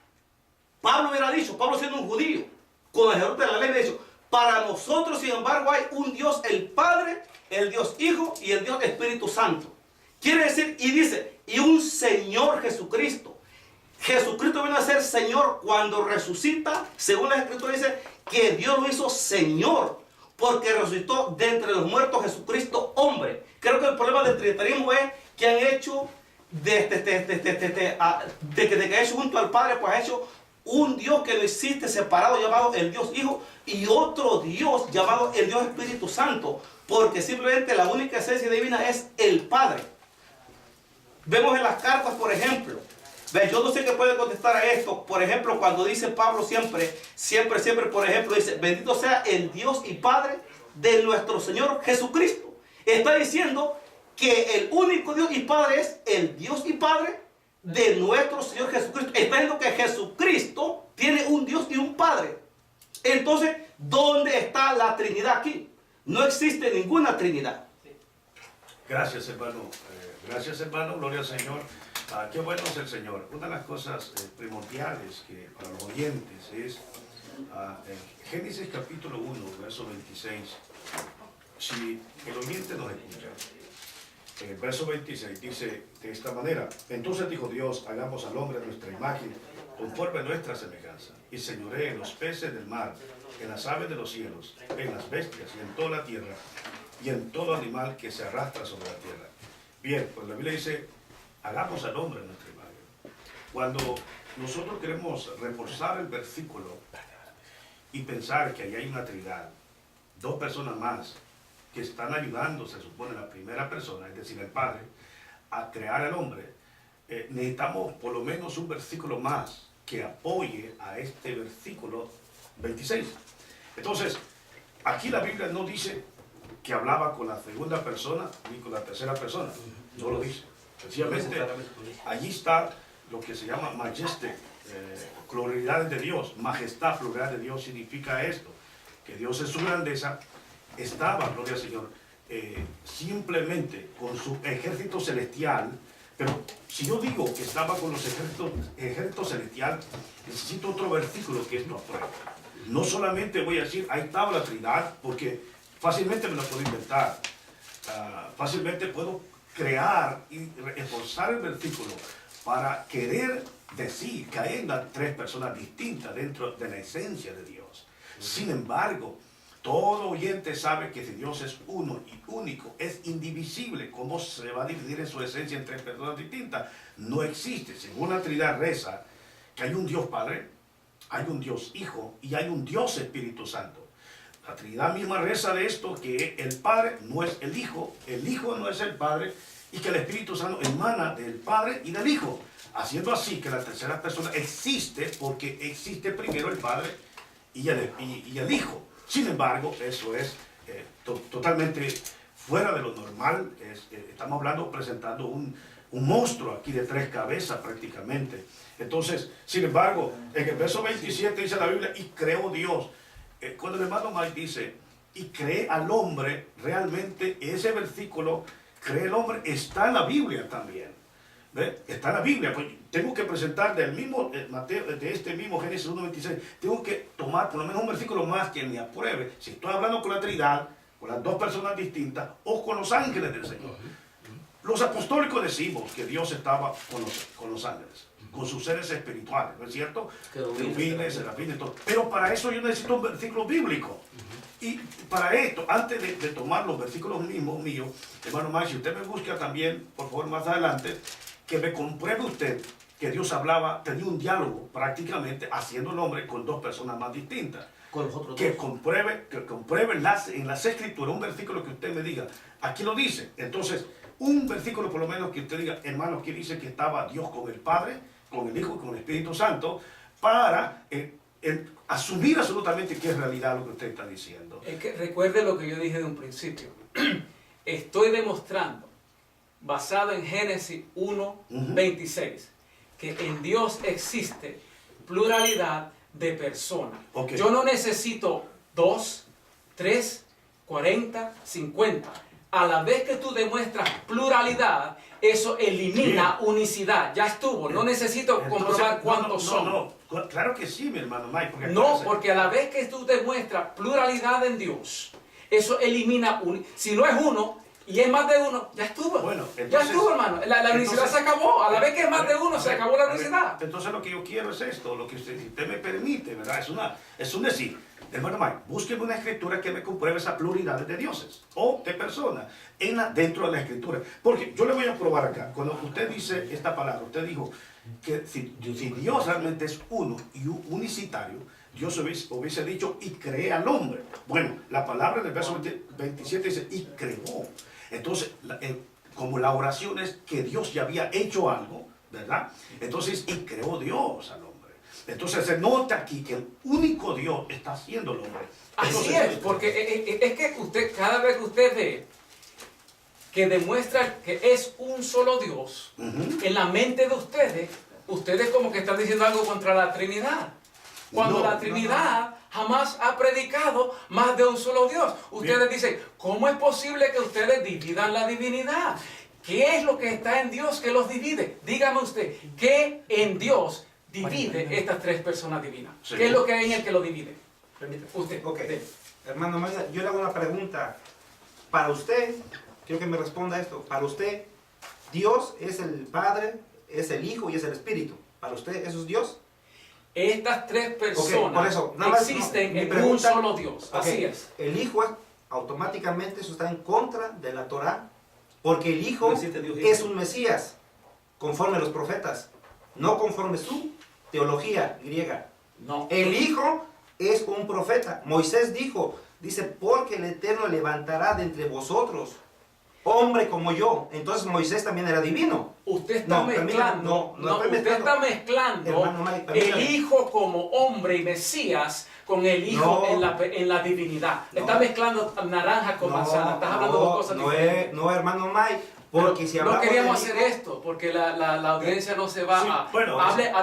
Pablo hubiera dicho, Pablo siendo un judío, con el ejemplo de la ley, hubiera dicho, para nosotros sin embargo hay un Dios, el Padre, el Dios Hijo y el Dios Espíritu Santo. Quiere decir, y dice, y un Señor Jesucristo. Jesucristo viene a ser Señor cuando resucita, según la Escritura dice, que Dios lo hizo Señor, porque resucitó de entre los muertos Jesucristo hombre. Creo que el problema del trinitarismo es que han hecho, de que ha hecho junto al Padre, pues ha hecho un Dios que no existe, separado, llamado el Dios Hijo, y otro Dios llamado el Dios Espíritu Santo, porque simplemente la única esencia divina es el Padre. Vemos en las cartas, por ejemplo, yo no sé qué puede contestar a esto. Por ejemplo, cuando dice Pablo siempre, por ejemplo, dice, bendito sea el Dios y Padre de nuestro Señor Jesucristo. Está diciendo que el único Dios y Padre es el Dios y Padre de nuestro Señor Jesucristo. Está diciendo que Jesucristo tiene un Dios y un Padre. Entonces, ¿dónde está la Trinidad aquí? No existe ninguna Trinidad. Gracias, hermano. Gracias, hermano. Gloria al Señor. Qué bueno es el Señor. Una de las cosas primordiales que para los oyentes es en Génesis capítulo 1, verso 26. Si el oyente nos escucha, en el verso 26 dice de esta manera: entonces dijo Dios, hagamos al hombre de nuestra imagen, conforme a nuestra semejanza, y señoree en los peces del mar, en las aves de los cielos, en las bestias y en toda la tierra, y en todo animal que se arrastra sobre la tierra. Bien, pues la Biblia dice, hagamos al hombre en nuestra imagen. Cuando nosotros queremos reforzar el versículo y pensar que ahí hay una Trinidad, dos personas más que están ayudando, se supone, la primera persona, es decir, el Padre, a crear al hombre, necesitamos por lo menos un versículo más que apoye a este versículo 26. Entonces, aquí la Biblia no dice que hablaba con la segunda persona ni con la tercera persona, no lo dice. Sencillamente, allí está lo que se llama majesté, pluralidad de Dios. Majestad, pluralidad de Dios significa esto, que Dios en su grandeza estaba, gloria al Señor, simplemente con su ejército celestial. Pero si yo digo que estaba con los ejércitos celestial, necesito otro versículo que esto apruebe. No solamente voy a decir, ahí estaba la Trinidad, porque fácilmente me lo puedo inventar. Fácilmente puedo crear y reforzar el versículo para querer decir que hay tres personas distintas dentro de la esencia de Dios. Sin embargo, todo oyente sabe que si Dios es uno y único, es indivisible. ¿Cómo se va a dividir en su esencia en tres personas distintas? No existe. Según la Trinidad reza que hay un Dios Padre, hay un Dios Hijo y hay un Dios Espíritu Santo. La Trinidad misma reza de esto, que el Padre no es el Hijo no es el Padre, y que el Espíritu Santo emana del Padre y del Hijo. Haciendo así que la tercera persona existe porque existe primero el Padre y el Hijo. Sin embargo, eso es totalmente fuera de lo normal. Estamos presentando un monstruo aquí de tres cabezas prácticamente. Entonces, sin embargo, en el verso 27 dice la Biblia, y creó Dios. Cuando el hermano Mike dice, y cree al hombre, realmente ese versículo, cree el hombre, está en la Biblia también. ¿Ve? Está en la Biblia. Pues tengo que presentar del mismo Mateo, de este mismo Génesis 1:26, tengo que tomar por lo menos un versículo más que me apruebe si estoy hablando con la Trinidad, con las dos personas distintas, o con los ángeles del Señor. Los apostólicos decimos que Dios estaba con los ángeles. con sus seres espirituales, ¿no es cierto? Querubines, serafines, todo. Pero para eso yo necesito un versículo bíblico. Y para esto, antes de tomar los versículos mismos míos, hermano Mike, si usted me busca también, por favor, más adelante, que me compruebe usted que Dios hablaba, tenía un diálogo prácticamente haciendo el hombre con dos personas más distintas. Con los otros que dos. compruebe en las escrituras, un versículo que usted me diga, aquí lo dice. Entonces, un versículo por lo menos que usted diga, hermano, aquí dice que estaba Dios con el Padre, con el Hijo y con el Espíritu Santo, para asumir absolutamente que es realidad lo que usted está diciendo. Es que recuerde lo que yo dije de un principio. Estoy demostrando, basado en Génesis 1:26, que en Dios existe pluralidad de personas. Okay. Yo no necesito 2, 3, 40, 50. A la vez que tú demuestras pluralidad, eso elimina unicidad. Ya estuvo. No necesito comprobar cuántos son. No, claro que sí, mi hermano Mike. Porque a la vez que tú demuestras pluralidad en Dios, eso elimina si no es uno y es más de uno, ya estuvo. Bueno, entonces, ya estuvo, hermano. La unicidad se acabó. A la vez que es más de uno, se acabó la unicidad. Entonces lo que yo quiero es esto, lo que usted, si usted me permite, ¿verdad? Es un decir. Hermano Mike, búsqueme una escritura que me compruebe esa pluralidad de dioses o de personas dentro de la escritura. Porque yo le voy a probar acá. Cuando usted dice esta palabra, usted dijo que si Dios realmente es uno y unicitario, Dios hubiese dicho y cree al hombre. Bueno, la palabra en el verso 27 dice y creó. Entonces, como la oración es que Dios ya había hecho algo, ¿verdad? Entonces, y creó Dios al hombre. Entonces se nota aquí que el único Dios está haciendo el hombre. Así es, porque es que usted, cada vez que usted ve que demuestra que es un solo Dios, en la mente de ustedes como que están diciendo algo contra la Trinidad. Cuando la Trinidad jamás ha predicado más de un solo Dios. Ustedes dicen, ¿cómo es posible que ustedes dividan la divinidad? ¿Qué es lo que está en Dios que los divide? Dígame usted, ¿qué en Dios divide estas tres personas divinas? Sí. ¿Qué es lo que hay en el que lo divide? Usted. Ok. Hermano Maya, yo le hago una pregunta. Para usted, quiero que me responda esto. Para usted, Dios es el Padre, es el Hijo y es el Espíritu. ¿Para usted eso es Dios? Estas tres personas por eso, nada más, existen mi en pregunta, un solo Dios. Así es. El Hijo automáticamente eso está en contra de la Torá, porque el Hijo es un Mesías, conforme a los profetas, no conforme su teología griega. No. El Hijo es un profeta. Moisés dice, porque el Eterno levantará de entre vosotros hombre como yo. Entonces Moisés también era divino. Usted está mezclando, usted está mezclando Hermano Mike, el Hijo como hombre y Mesías con el Hijo en la divinidad. Está mezclando naranja con manzana. Estás hablando de cosas diferentes. No, hermano Mike, porque si no queríamos hacer esto, porque la audiencia no se va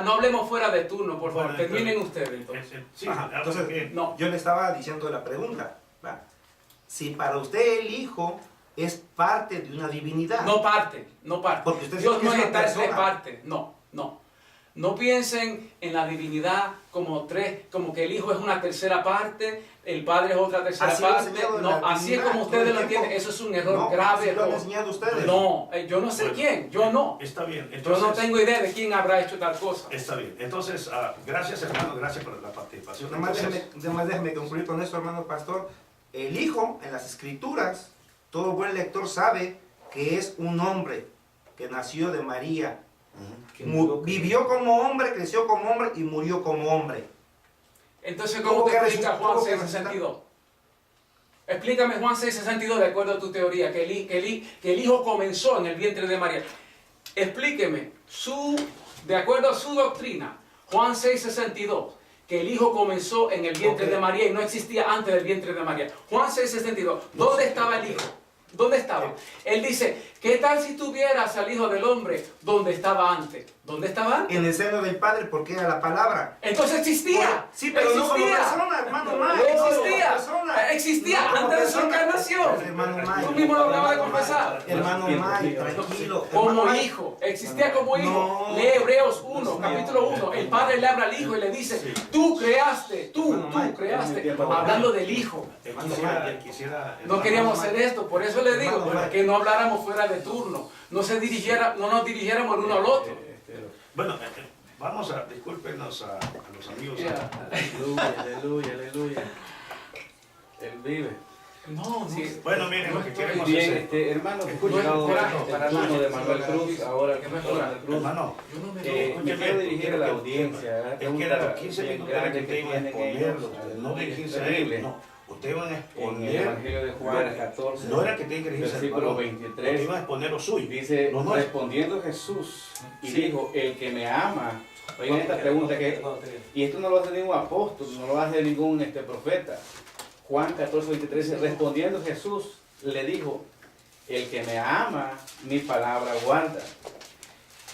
no hablemos fuera de turno, por favor. Terminen ustedes entonces. Entonces, yo le estaba diciendo la pregunta. ¿va? Si para usted el Hijo es parte de una divinidad. No parte. Porque usted Dios no es está de parte. No piensen en la divinidad como que el Hijo es una tercera parte, el Padre es otra tercera parte. Así es como ustedes lo entienden. Eso es un error grave. Así lo han enseñado ustedes. No, yo no sé quién. Yo no. Está bien. Entonces, yo no tengo idea de quién habrá hecho tal cosa. Está bien. Entonces, gracias hermano, gracias por la participación. Déjame concluir con esto, hermano pastor. El Hijo, en las Escrituras, todo buen lector sabe que es un hombre que nació de María. Vivió como hombre, creció como hombre y murió como hombre. Entonces, ¿cómo te explica Juan 6:62? Explícame Juan 6:62 de acuerdo a tu teoría, que el Hijo comenzó en el vientre de María. Explíqueme, de acuerdo a su doctrina, Juan 6:62, que el Hijo comenzó en el vientre de María y no existía antes del vientre de María. Juan 6:62, ¿dónde estaba el Hijo? ¿Dónde estaba? Él dice, ¿qué tal si tuvieras al Hijo del Hombre donde estaba antes? ¿Dónde estaba antes? En el seno del Padre, porque era la palabra. Entonces existía. Sí, pero no como persona, hermano Mike. Existía antes de su encarnación. Tú mismo lo acabas de confesar. Hermano Mike, tranquilo. Como hijo. Existía como hijo. Lee Hebreos 1, capítulo 1. El Padre le habla al Hijo y le dice, tú creaste, tú creaste. Hablando del Hijo. No queríamos hacer esto, por eso le digo, que no habláramos fuera de turno. No nos dirigiéramos el uno al otro. Bueno, Vamos a, discúlpenos a los amigos. Aleluya, aleluya, aleluya. Él vive. No, sí. Bueno, miren, lo que queremos bien, hacer. hermanos, escuchado el turno de Manuel Cruz, ahora el turno de Manuel Cruz. Hermano, me quiero dirigir a la audiencia. Es que eran los 15 minutos que ustedes iban a exponerlo, no de 15 a él, no. Ustedes iban a En el exponer. Evangelio de Juan 14, No era que tienen que dirigirse al versículo varón. 23. Ustedes iban a exponer lo suyo. Dice, No, no. respondiendo Jesús, y Sí. dijo, el que me ama. Oigan esta pregunta que, y esto no lo hace ningún apóstol, no lo hace ningún profeta. Juan 14, 23, dice, respondiendo Jesús, le dijo, el que me ama, mi palabra guarda.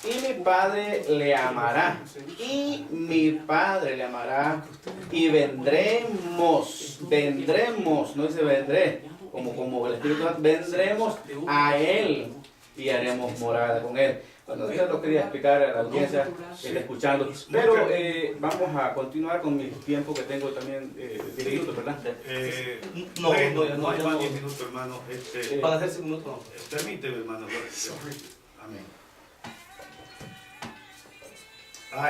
Y mi Padre le amará. Y mi Padre le amará. Y vendremos, no dice vendré, como el Espíritu Santo, vendremos a Él y haremos morada con Él. Bueno, yo lo quería explicar a la audiencia que está escuchando. Pero vamos a continuar con mi tiempo que tengo también 10 minutos, ¿verdad? No hay más 10 minutos, hermano. Para hacer 5 minutos. Permíteme, hermano. Amén.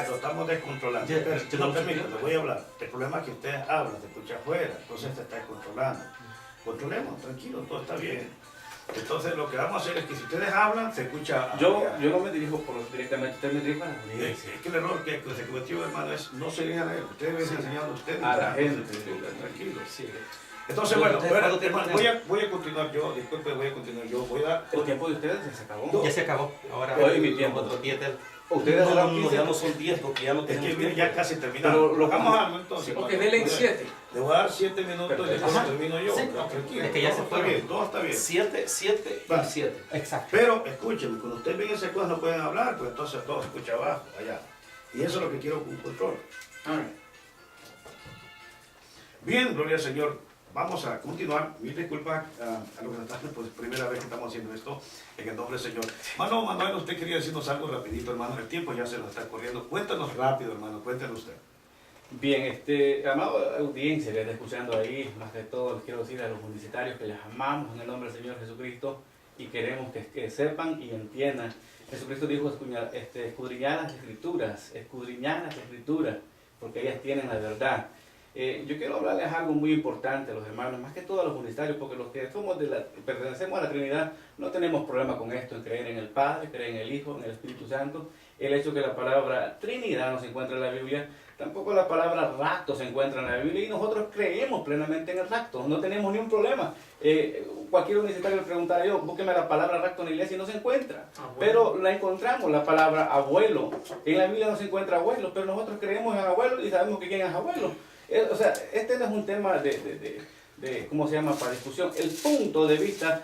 Lo estamos descontrolando. No, permíteme, voy a hablar. El problema es que usted habla, se escucha afuera, entonces te está descontrolando. Controlemos, tranquilo, todo está bien. Entonces lo que vamos a hacer es que si ustedes hablan, se escucha. Yo no me dirijo directamente, usted me dirige a la audiencia. Es que el error que se cometió, hermano, es no se dirige a él. Ustedes deben enseñando a ustedes. A la gente. Tranquilo. Entonces, bueno, voy a continuar yo. Disculpe, voy a continuar yo. Voy a dar. El tiempo de ustedes ya se acabó. Ya se acabó. Ahora hoy mi tiempo. otro 10 del. Ustedes ya no son 10 porque ya no tenemos. Es que ya casi terminamos. Pero lo hagamos algo entonces. Ok, denle 7. Le voy a dar 7 minutos y después termino yo. Sí. Tranquilo. Es que ya se Todo fueron. está bien, todo está bien. 7 y 7. Exacto. Pero escúchenme, cuando ustedes ven esas cosas no pueden hablar, pues entonces todo se escucha abajo, allá. Y eso es lo que quiero con control. Bien, gloria al Señor. Vamos a continuar. Mil disculpas a los que están, pues primera vez que estamos haciendo esto, en el nombre del Señor. Manuel, usted quería decirnos algo rapidito, hermano. El tiempo ya se nos está corriendo. Cuéntanos rápido, hermano. Cuéntanos usted. Bien, amado audiencia que está escuchando ahí, más que todo les quiero decir a los universitarios que les amamos en el nombre del Señor Jesucristo y queremos que sepan y entiendan. Jesucristo dijo escudriñar las escrituras, porque ellas tienen la verdad. Yo quiero hablarles algo muy importante a los hermanos, más que todo a los universitarios, porque los que pertenecemos a la Trinidad no tenemos problema con esto, en creer en el Padre, creer en el Hijo, en el Espíritu Santo. El hecho que la palabra Trinidad no se encuentra en la Biblia, tampoco la palabra rapto se encuentra en la Biblia, y nosotros creemos plenamente en el rapto, no tenemos ni un problema. Cualquier universitario le preguntará yo, búsqueme la palabra rapto en la iglesia y no se encuentra, pero la encontramos, la palabra abuelo. En la Biblia no se encuentra abuelo, pero nosotros creemos en abuelo y sabemos que quién es abuelo. O sea, este no es un tema de ¿cómo se llama?, para discusión. El punto de vista,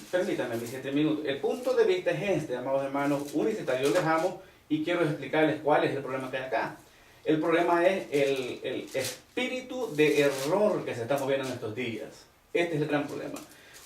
permítanme mis 7 minutos, el punto de vista es amados hermanos universitarios, yo les amo y quiero explicarles cuál es el problema que hay acá. El problema es el espíritu de error que se está moviendo en estos días. Este es el gran problema.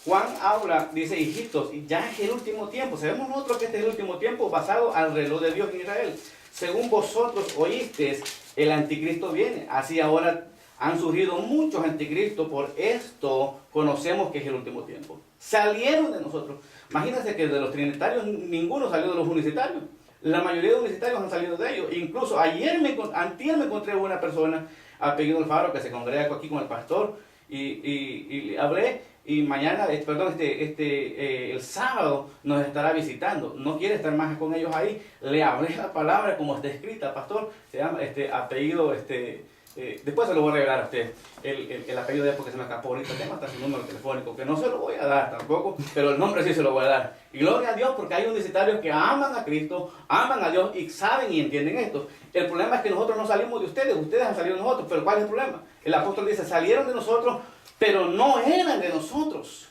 Juan habla, dice, hijitos, ya es el último tiempo. Sabemos nosotros que este es el último tiempo basado al reloj de Dios en Israel. Según vosotros oísteis, el anticristo viene. Así ahora han surgido muchos anticristos. Por esto conocemos que es el último tiempo. Salieron de nosotros. Imagínense que de los trinitarios ninguno salió de los universitarios. La mayoría de universitarios han salido de ellos. Incluso antier me encontré una persona, apellido Alfaro, que se congrega aquí con el pastor. Y hablé. Y mañana, el sábado nos estará visitando. No quiere estar más con ellos ahí. Le hablé la palabra como está escrita, pastor. Se llama apellido, después se lo voy a revelar a usted. El apellido de él porque se me escapó ahorita. Tengo hasta su número telefónico, que no se lo voy a dar tampoco, pero el nombre sí se lo voy a dar. Y gloria a Dios porque hay universitarios que aman a Cristo, aman a Dios y saben y entienden esto. El problema es que nosotros no salimos de ustedes han salido de nosotros. Pero ¿cuál es el problema? El apóstol dice, salieron de nosotros, pero no eran de nosotros,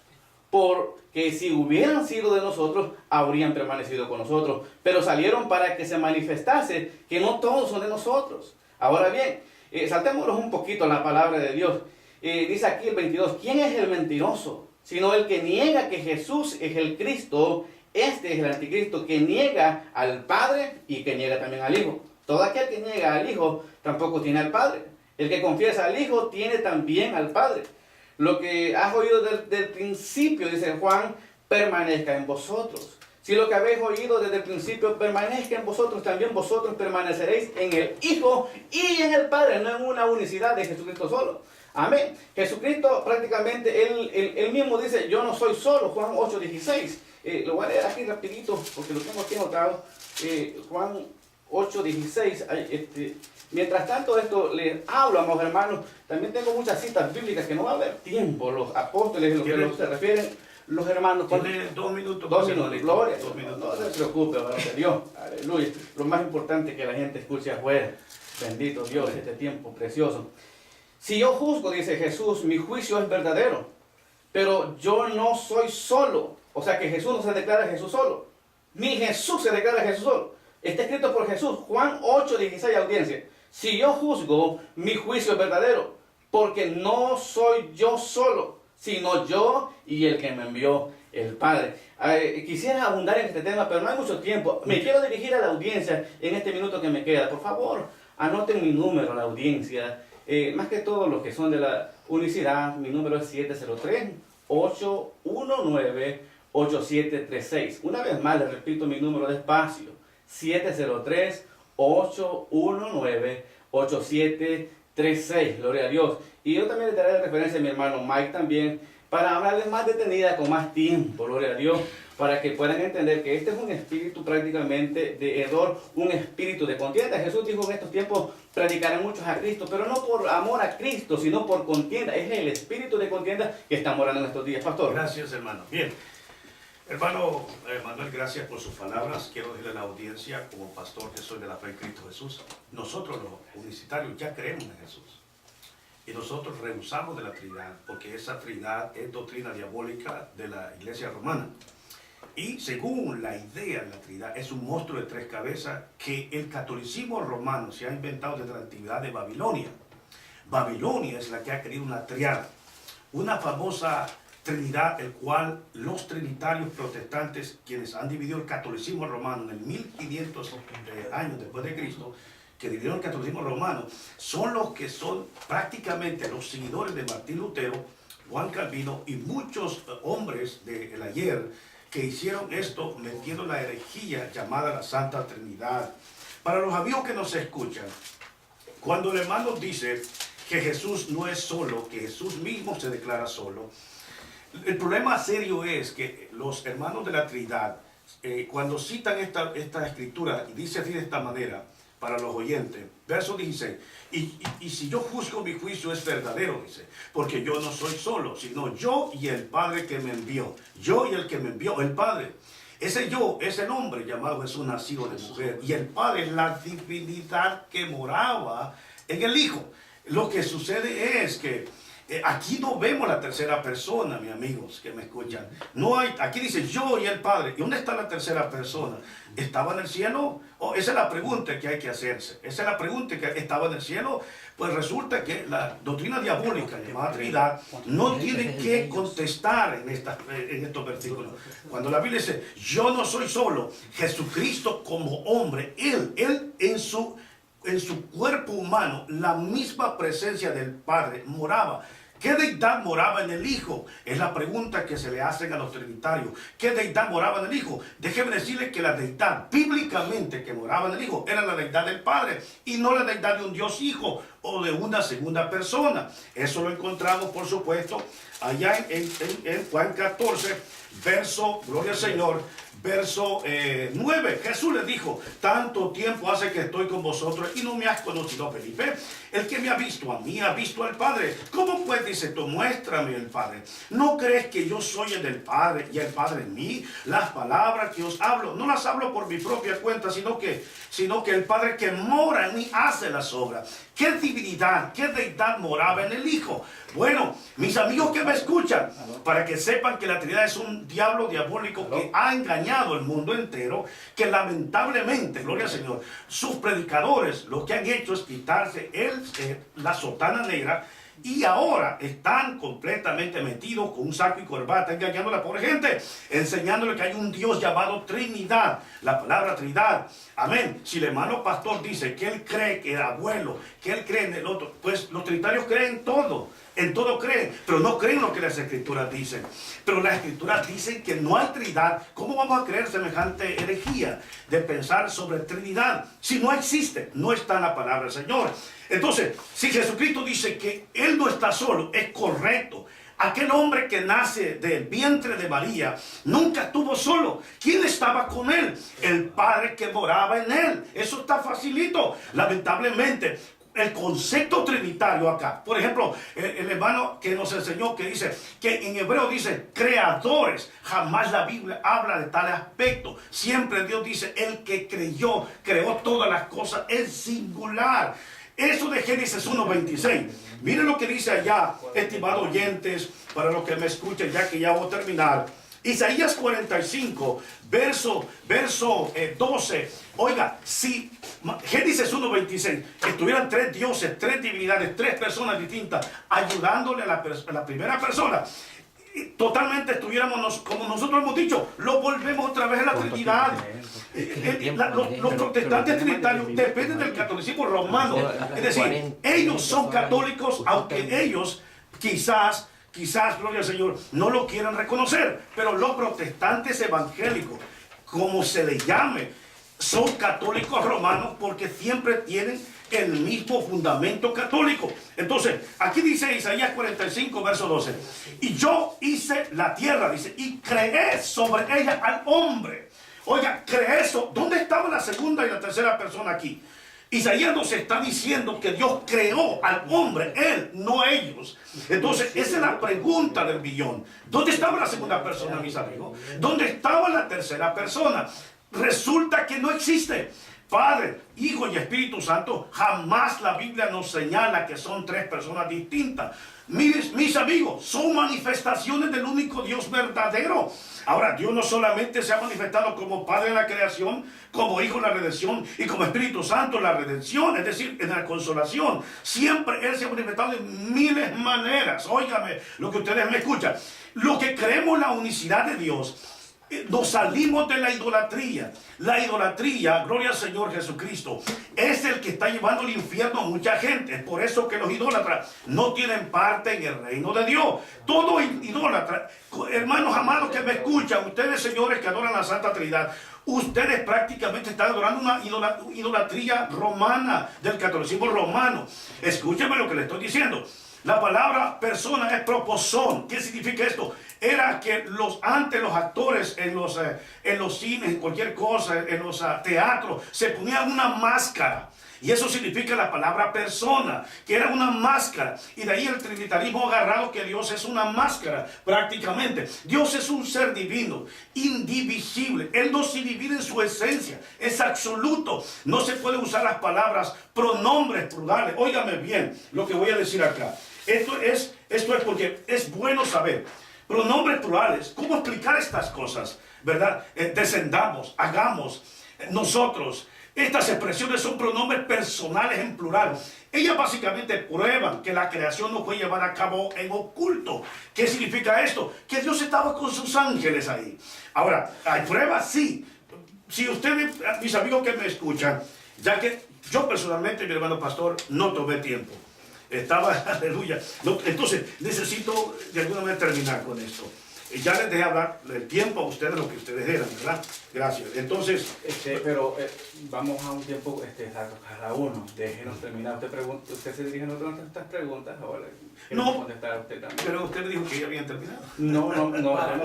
porque si hubieran sido de nosotros, habrían permanecido con nosotros, pero salieron para que se manifestase que no todos son de nosotros. Ahora bien, saltémonos un poquito a la palabra de Dios. Dice aquí el 22, ¿quién es el mentiroso? Sino el que niega que Jesús es el Cristo. Este es el anticristo que niega al Padre y que niega también al Hijo. Todo aquel que niega al Hijo tampoco tiene al Padre. El que confiesa al Hijo tiene también al Padre. Lo que has oído del principio, dice Juan, permanezca en vosotros. Si lo que habéis oído desde el principio permanezca en vosotros, también vosotros permaneceréis en el Hijo y en el Padre, no en una unicidad de Jesucristo solo. Amén. Jesucristo prácticamente, él mismo dice, yo no soy solo, Juan 8:16. Lo voy a leer aquí rapidito, porque lo tengo aquí anotado. Juan 8:16. Mientras tanto esto les hablo, amados hermanos, también tengo muchas citas bíblicas que no va a haber tiempo. Los apóstoles, lo que se refieren, los hermanos. Tiene 2 minutos. 2 minutos, gloria. 2 minutos. No se preocupe, varón de Dios. Aleluya. Lo más importante es que la gente escuche afuera. Bendito Dios, este tiempo precioso. Si yo juzgo, dice Jesús, mi juicio es verdadero, pero yo no soy solo. O sea que Jesús no se declara Jesús solo. Ni Jesús se declara Jesús solo. Está escrito por Jesús, Juan 8:16, audiencia. Si yo juzgo, mi juicio es verdadero, porque no soy yo solo, sino yo y el que me envió, el Padre. Quisiera abundar en este tema, pero no hay mucho tiempo. Me quiero dirigir a la audiencia en este minuto que me queda. Por favor, anoten mi número a la audiencia. Más que todo los que son de la unicidad, mi número es 703-819-8736. Una vez más, les repito mi número despacio. 703-819-8736. Gloria a Dios. Y yo también le daré referencia a mi hermano Mike también, para hablarles más detenida, con más tiempo, gloria a Dios, para que puedan entender que este es un espíritu prácticamente de error, un espíritu de contienda. Jesús dijo en estos tiempos, predicarán muchos a Cristo, pero no por amor a Cristo, sino por contienda. Es el espíritu de contienda que está morando en estos días, pastor. Gracias, hermano. Bien. Hermano Manuel, gracias por sus palabras. Quiero decirle a la audiencia, como pastor que soy de la fe en Cristo Jesús, nosotros los universitarios ya creemos en Jesús. Y nosotros rehusamos de la Trinidad, porque esa Trinidad es doctrina diabólica de la Iglesia romana. Y según la idea de la Trinidad, es un monstruo de 3 cabezas que el catolicismo romano se ha inventado desde la antigüedad de Babilonia. Babilonia es la que ha querido una triada, una famosa Trinidad, el cual los trinitarios protestantes, quienes han dividido el catolicismo romano en el 1500 años después de Cristo, que dividieron el catolicismo romano, son los que son prácticamente los seguidores de Martín Lutero, Juan Calvino y muchos hombres del ayer que hicieron esto metiendo la herejía llamada la Santa Trinidad. Para los amigos que nos escuchan, cuando el hermano dice que Jesús no es solo, que Jesús mismo se declara solo, el problema serio es que los hermanos de la Trinidad, cuando citan esta escritura, y dice así de esta manera, para los oyentes, verso 16, y si yo juzgo, mi juicio es verdadero, dice, porque yo no soy solo, sino yo y el Padre que me envió, yo y el que me envió, el Padre. Ese yo, ese nombre llamado Jesús, nacido de mujer, y el Padre es la divinidad que moraba en el Hijo. Lo que sucede es que aquí no vemos la tercera persona, mis amigos que me escuchan. No hay, aquí dice yo y el Padre. ¿Y dónde está la tercera persona? ¿Estaba en el cielo? Oh, esa es la pregunta que hay que hacerse. Esa es la pregunta que estaba en el cielo. Pues resulta que la doctrina diabólica llamada Trinidad no tiene que contestar en estos versículos. Cuando la Biblia dice, yo no soy solo, Jesucristo como hombre, Él en su cuerpo humano, la misma presencia del Padre moraba. ¿Qué deidad moraba en el Hijo? Es la pregunta que se le hacen a los trinitarios. ¿Qué deidad moraba en el Hijo? Déjeme decirle que la deidad bíblicamente que moraba en el Hijo era la deidad del Padre y no la deidad de un Dios Hijo o de una segunda persona. Eso lo encontramos, por supuesto, allá en Juan 14, verso, gloria al Señor, verso 9. Jesús le dijo, tanto tiempo hace que estoy con vosotros y no me has conocido, Felipe. El que me ha visto a mí, ha visto al Padre. ¿Cómo pues, dice tú, muéstrame el Padre? ¿No crees que yo soy el del Padre y el Padre en mí? Las palabras que os hablo, no las hablo por mi propia cuenta, sino que el Padre que mora en mí hace las obras. ¿Qué divinidad, qué deidad moraba en el Hijo? Bueno, mis amigos que me escuchan, para que sepan que la Trinidad es un diablo diabólico que ha engañado al mundo entero, que lamentablemente, gloria al Señor, sus predicadores lo que han hecho es quitarse la sotana negra y ahora están completamente metidos con un saco y corbata, engañando a la pobre gente, enseñándole que hay un Dios llamado Trinidad, la palabra Trinidad. Amén. Si el hermano pastor dice que él cree que el abuelo, que él cree en el otro, pues los trinitarios creen todo. En todo creen, pero no creen lo que las escrituras dicen. Pero las escrituras dicen que no hay Trinidad. ¿Cómo vamos a creer semejante herejía de pensar sobre Trinidad? Si no existe, no está en la palabra del Señor. Entonces, si Jesucristo dice que Él no está solo, es correcto. Aquel hombre que nace del vientre de María nunca estuvo solo. ¿Quién estaba con él? El Padre que moraba en él. Eso está facilito. Lamentablemente, el concepto trinitario acá, por ejemplo, el hermano que nos enseñó, que dice que en hebreo dice creadores, jamás la Biblia habla de tal aspecto. Siempre Dios dice el que creyó, creó todas las cosas, es singular. Eso de Génesis 1:26. Miren lo que dice allá, estimados oyentes, para los que me escuchen, ya que ya voy a terminar. Isaías 45, verso 12. Oiga, si Génesis 1:26 estuvieran tres dioses, tres divinidades, tres personas distintas ayudándole a la primera persona, totalmente estuviéramos, como nosotros hemos dicho, lo volvemos otra vez a la Trinidad. Los protestantes trinitarios dependen del catolicismo romano. Es decir, ellos son católicos, aunque ellos quizás, gloria al Señor, no lo quieran reconocer. Pero los protestantes evangélicos, como se les llame, son católicos romanos porque siempre tienen el mismo fundamento católico. Entonces, aquí dice Isaías 45, verso 12. Y yo hice la tierra, dice, y creé sobre ella al hombre. Oiga, creé eso. ¿Dónde estaba la segunda y la tercera persona aquí? Isaías nos está diciendo que Dios creó al hombre, él, no ellos. Entonces, esa es la pregunta del billón. ¿Dónde estaba la segunda persona, mis amigos? ¿Dónde estaba la tercera persona? Resulta que no existe. Padre, Hijo y Espíritu Santo, jamás la Biblia nos señala que son tres personas distintas. Mis amigos, son manifestaciones del único Dios verdadero. Ahora, Dios no solamente se ha manifestado como Padre en la creación, como Hijo en la redención y como Espíritu Santo en la redención, es decir, en la consolación. Siempre Él se ha manifestado de miles maneras. Óigame lo que ustedes me escuchan. Lo que creemos en la unicidad de Dios, nos salimos de la idolatría. La idolatría, gloria al Señor Jesucristo, es el que está llevando al infierno a mucha gente. Es por eso que los idólatras no tienen parte en el reino de Dios. Todo idólatra, hermanos amados que me escuchan, ustedes señores que adoran la Santa Trinidad, ustedes prácticamente están adorando una idolatría romana, del catolicismo romano. Escúchenme lo que les estoy diciendo. La palabra persona es proposón. ¿Qué significa esto? Era que antes los actores en los cines, en cualquier cosa, en los teatros, se ponían una máscara. Y eso significa la palabra persona, que era una máscara. Y de ahí el trinitarismo agarrado que Dios es una máscara, prácticamente. Dios es un ser divino, indivisible. Él no se divide en su esencia, es absoluto. No se puede usar las palabras pronombres plurales. Óigame bien lo que voy a decir acá. Esto es porque es bueno saber. Pronombres plurales, ¿cómo explicar estas cosas? ¿Verdad? Descendamos, hagamos, nosotros. Estas expresiones son pronombres personales en plural. Ellas básicamente prueban que la creación no fue llevada a cabo en oculto. ¿Qué significa esto? Que Dios estaba con sus ángeles ahí. Ahora, ¿hay pruebas? Sí. Si ustedes, mis amigos que me escuchan, ya que yo personalmente, mi hermano pastor, no tomé tiempo. Estaba, aleluya. No, entonces, necesito de alguna manera terminar con esto. Ya les dejé hablar el tiempo a ustedes, lo que ustedes eran, ¿verdad? Gracias. Entonces... pero vamos a un tiempo cada uno. Déjenos terminar. Usted se dirige a nosotros estas preguntas. Ahora, no, contestar a usted también. Pero usted dijo que ya habían terminado. No. Para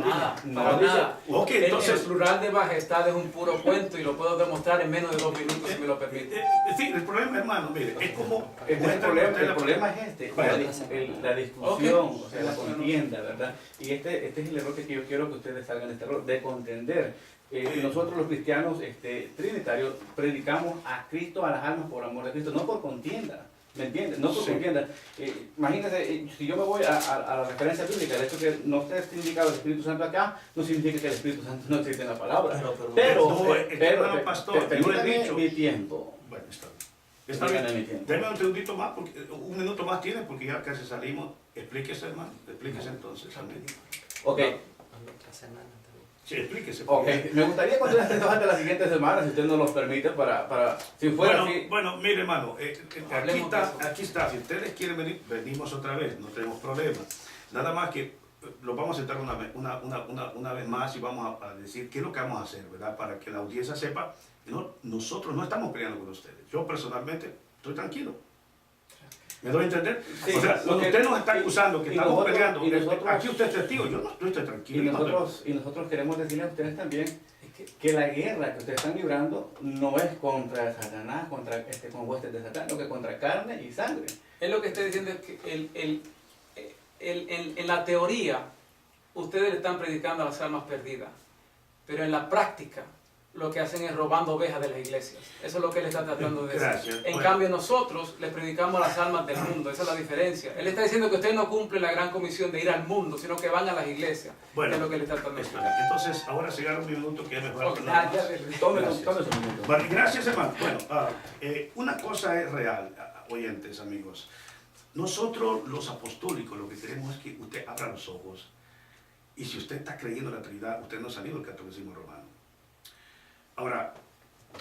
nada. Okay, entonces, el plural de majestad es un puro cuento y lo puedo demostrar en menos de 2 minutos, si me lo permite. Sí, el problema, hermano, mire, es como... El problema es la discusión, o sea, la contienda, ¿verdad? Y este es el error que yo quiero que ustedes salgan de este error, de contender. Nosotros los cristianos trinitarios predicamos a Cristo a las almas por amor de Cristo, no por contienda. ¿Me entiendes? No por contienda. Imagínense, si yo me voy a la referencia bíblica, el hecho que no esté indicado el Espíritu Santo acá, no significa que el Espíritu Santo no existe en la palabra. Pero, pastor, permítame mi tiempo. Bueno, está bien. Está que bien. gane mi tiempo. Deme un segundito más, porque, un minuto más tiene, porque ya casi salimos. Explíquese, hermano. Explíquese entonces. Amén. Ok. Sí, explíquese. Ok, me gustaría continuar este debate la siguiente semana, si usted nos lo permite, si fuera así. Bueno, mire, hermano, aquí está. Si ustedes quieren venir, venimos otra vez, no tenemos problema. Nada más que lo vamos a sentar una vez más y vamos a decir qué es lo que vamos a hacer, ¿verdad? Para que la audiencia sepa que nosotros no estamos peleando con ustedes. Yo personalmente estoy tranquilo. ¿Me doy a entender? Sí, o sea, cuando usted nos está acusando que estamos peleando, nosotros, aquí usted es testigo, yo no estoy tranquilo. Y nosotros queremos decirle a ustedes también que la guerra que ustedes están librando no es contra Satanás, con huestes de Satanás, sino que contra carne y sangre. Es lo que estoy diciendo, es que en la teoría ustedes le están predicando a las almas perdidas, pero en la práctica lo que hacen es robando ovejas de las iglesias. Eso es lo que él está tratando de decir. En cambio nosotros les predicamos a las almas del mundo. Esa es la diferencia. Él está diciendo que usted no cumple la gran comisión de ir al mundo, sino que van a las iglesias. Bueno, es lo que él está tratando de decir. Entonces, ahora se gana un minuto que es mejor. Okay. Tome su minuto. Vale, gracias, hermano. Bueno, una cosa es real, oyentes, amigos. Nosotros, los apostólicos, lo que queremos es que usted abra los ojos. Y si usted está creyendo en la Trinidad, usted no ha salido del catolicismo romano. Ahora,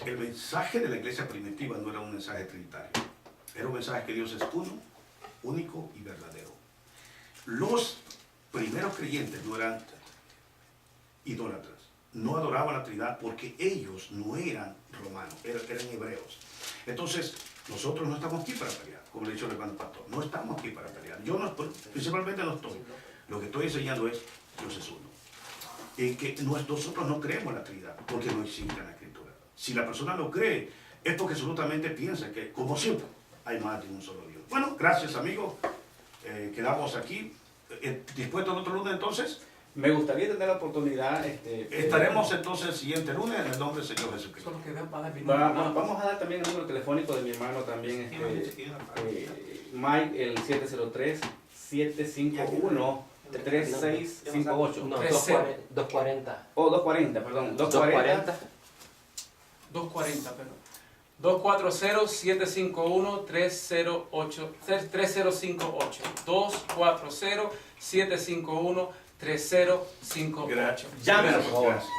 el mensaje de la iglesia primitiva no era un mensaje trinitario. Era un mensaje que Dios es uno, único y verdadero. Los primeros creyentes no eran idólatras. No adoraban la Trinidad porque ellos no eran romanos, eran hebreos. Entonces, nosotros no estamos aquí para pelear, como le he dicho el hermano pastor. No estamos aquí para pelear. Yo no estoy, principalmente no estoy. Lo que estoy enseñando es Dios es uno. Y que nosotros no creemos en la Trinidad porque no existe en la Escritura. Si la persona lo cree, es porque absolutamente piensa que, como siempre, hay más de un solo Dios. Bueno, gracias, amigos. Quedamos aquí. ¿Dispuestos en otro lunes entonces? Me gustaría tener la oportunidad. Estaremos entonces el siguiente lunes en el nombre del Señor Jesucristo. Vamos a dar también el número telefónico de mi hermano también, Mike, el 703-751. 3658. No, 240. Oh, 240, perdón. 240. 240, perdón. 240-751-3058. 240-751-3058. Llámenos, por favor. Gracias.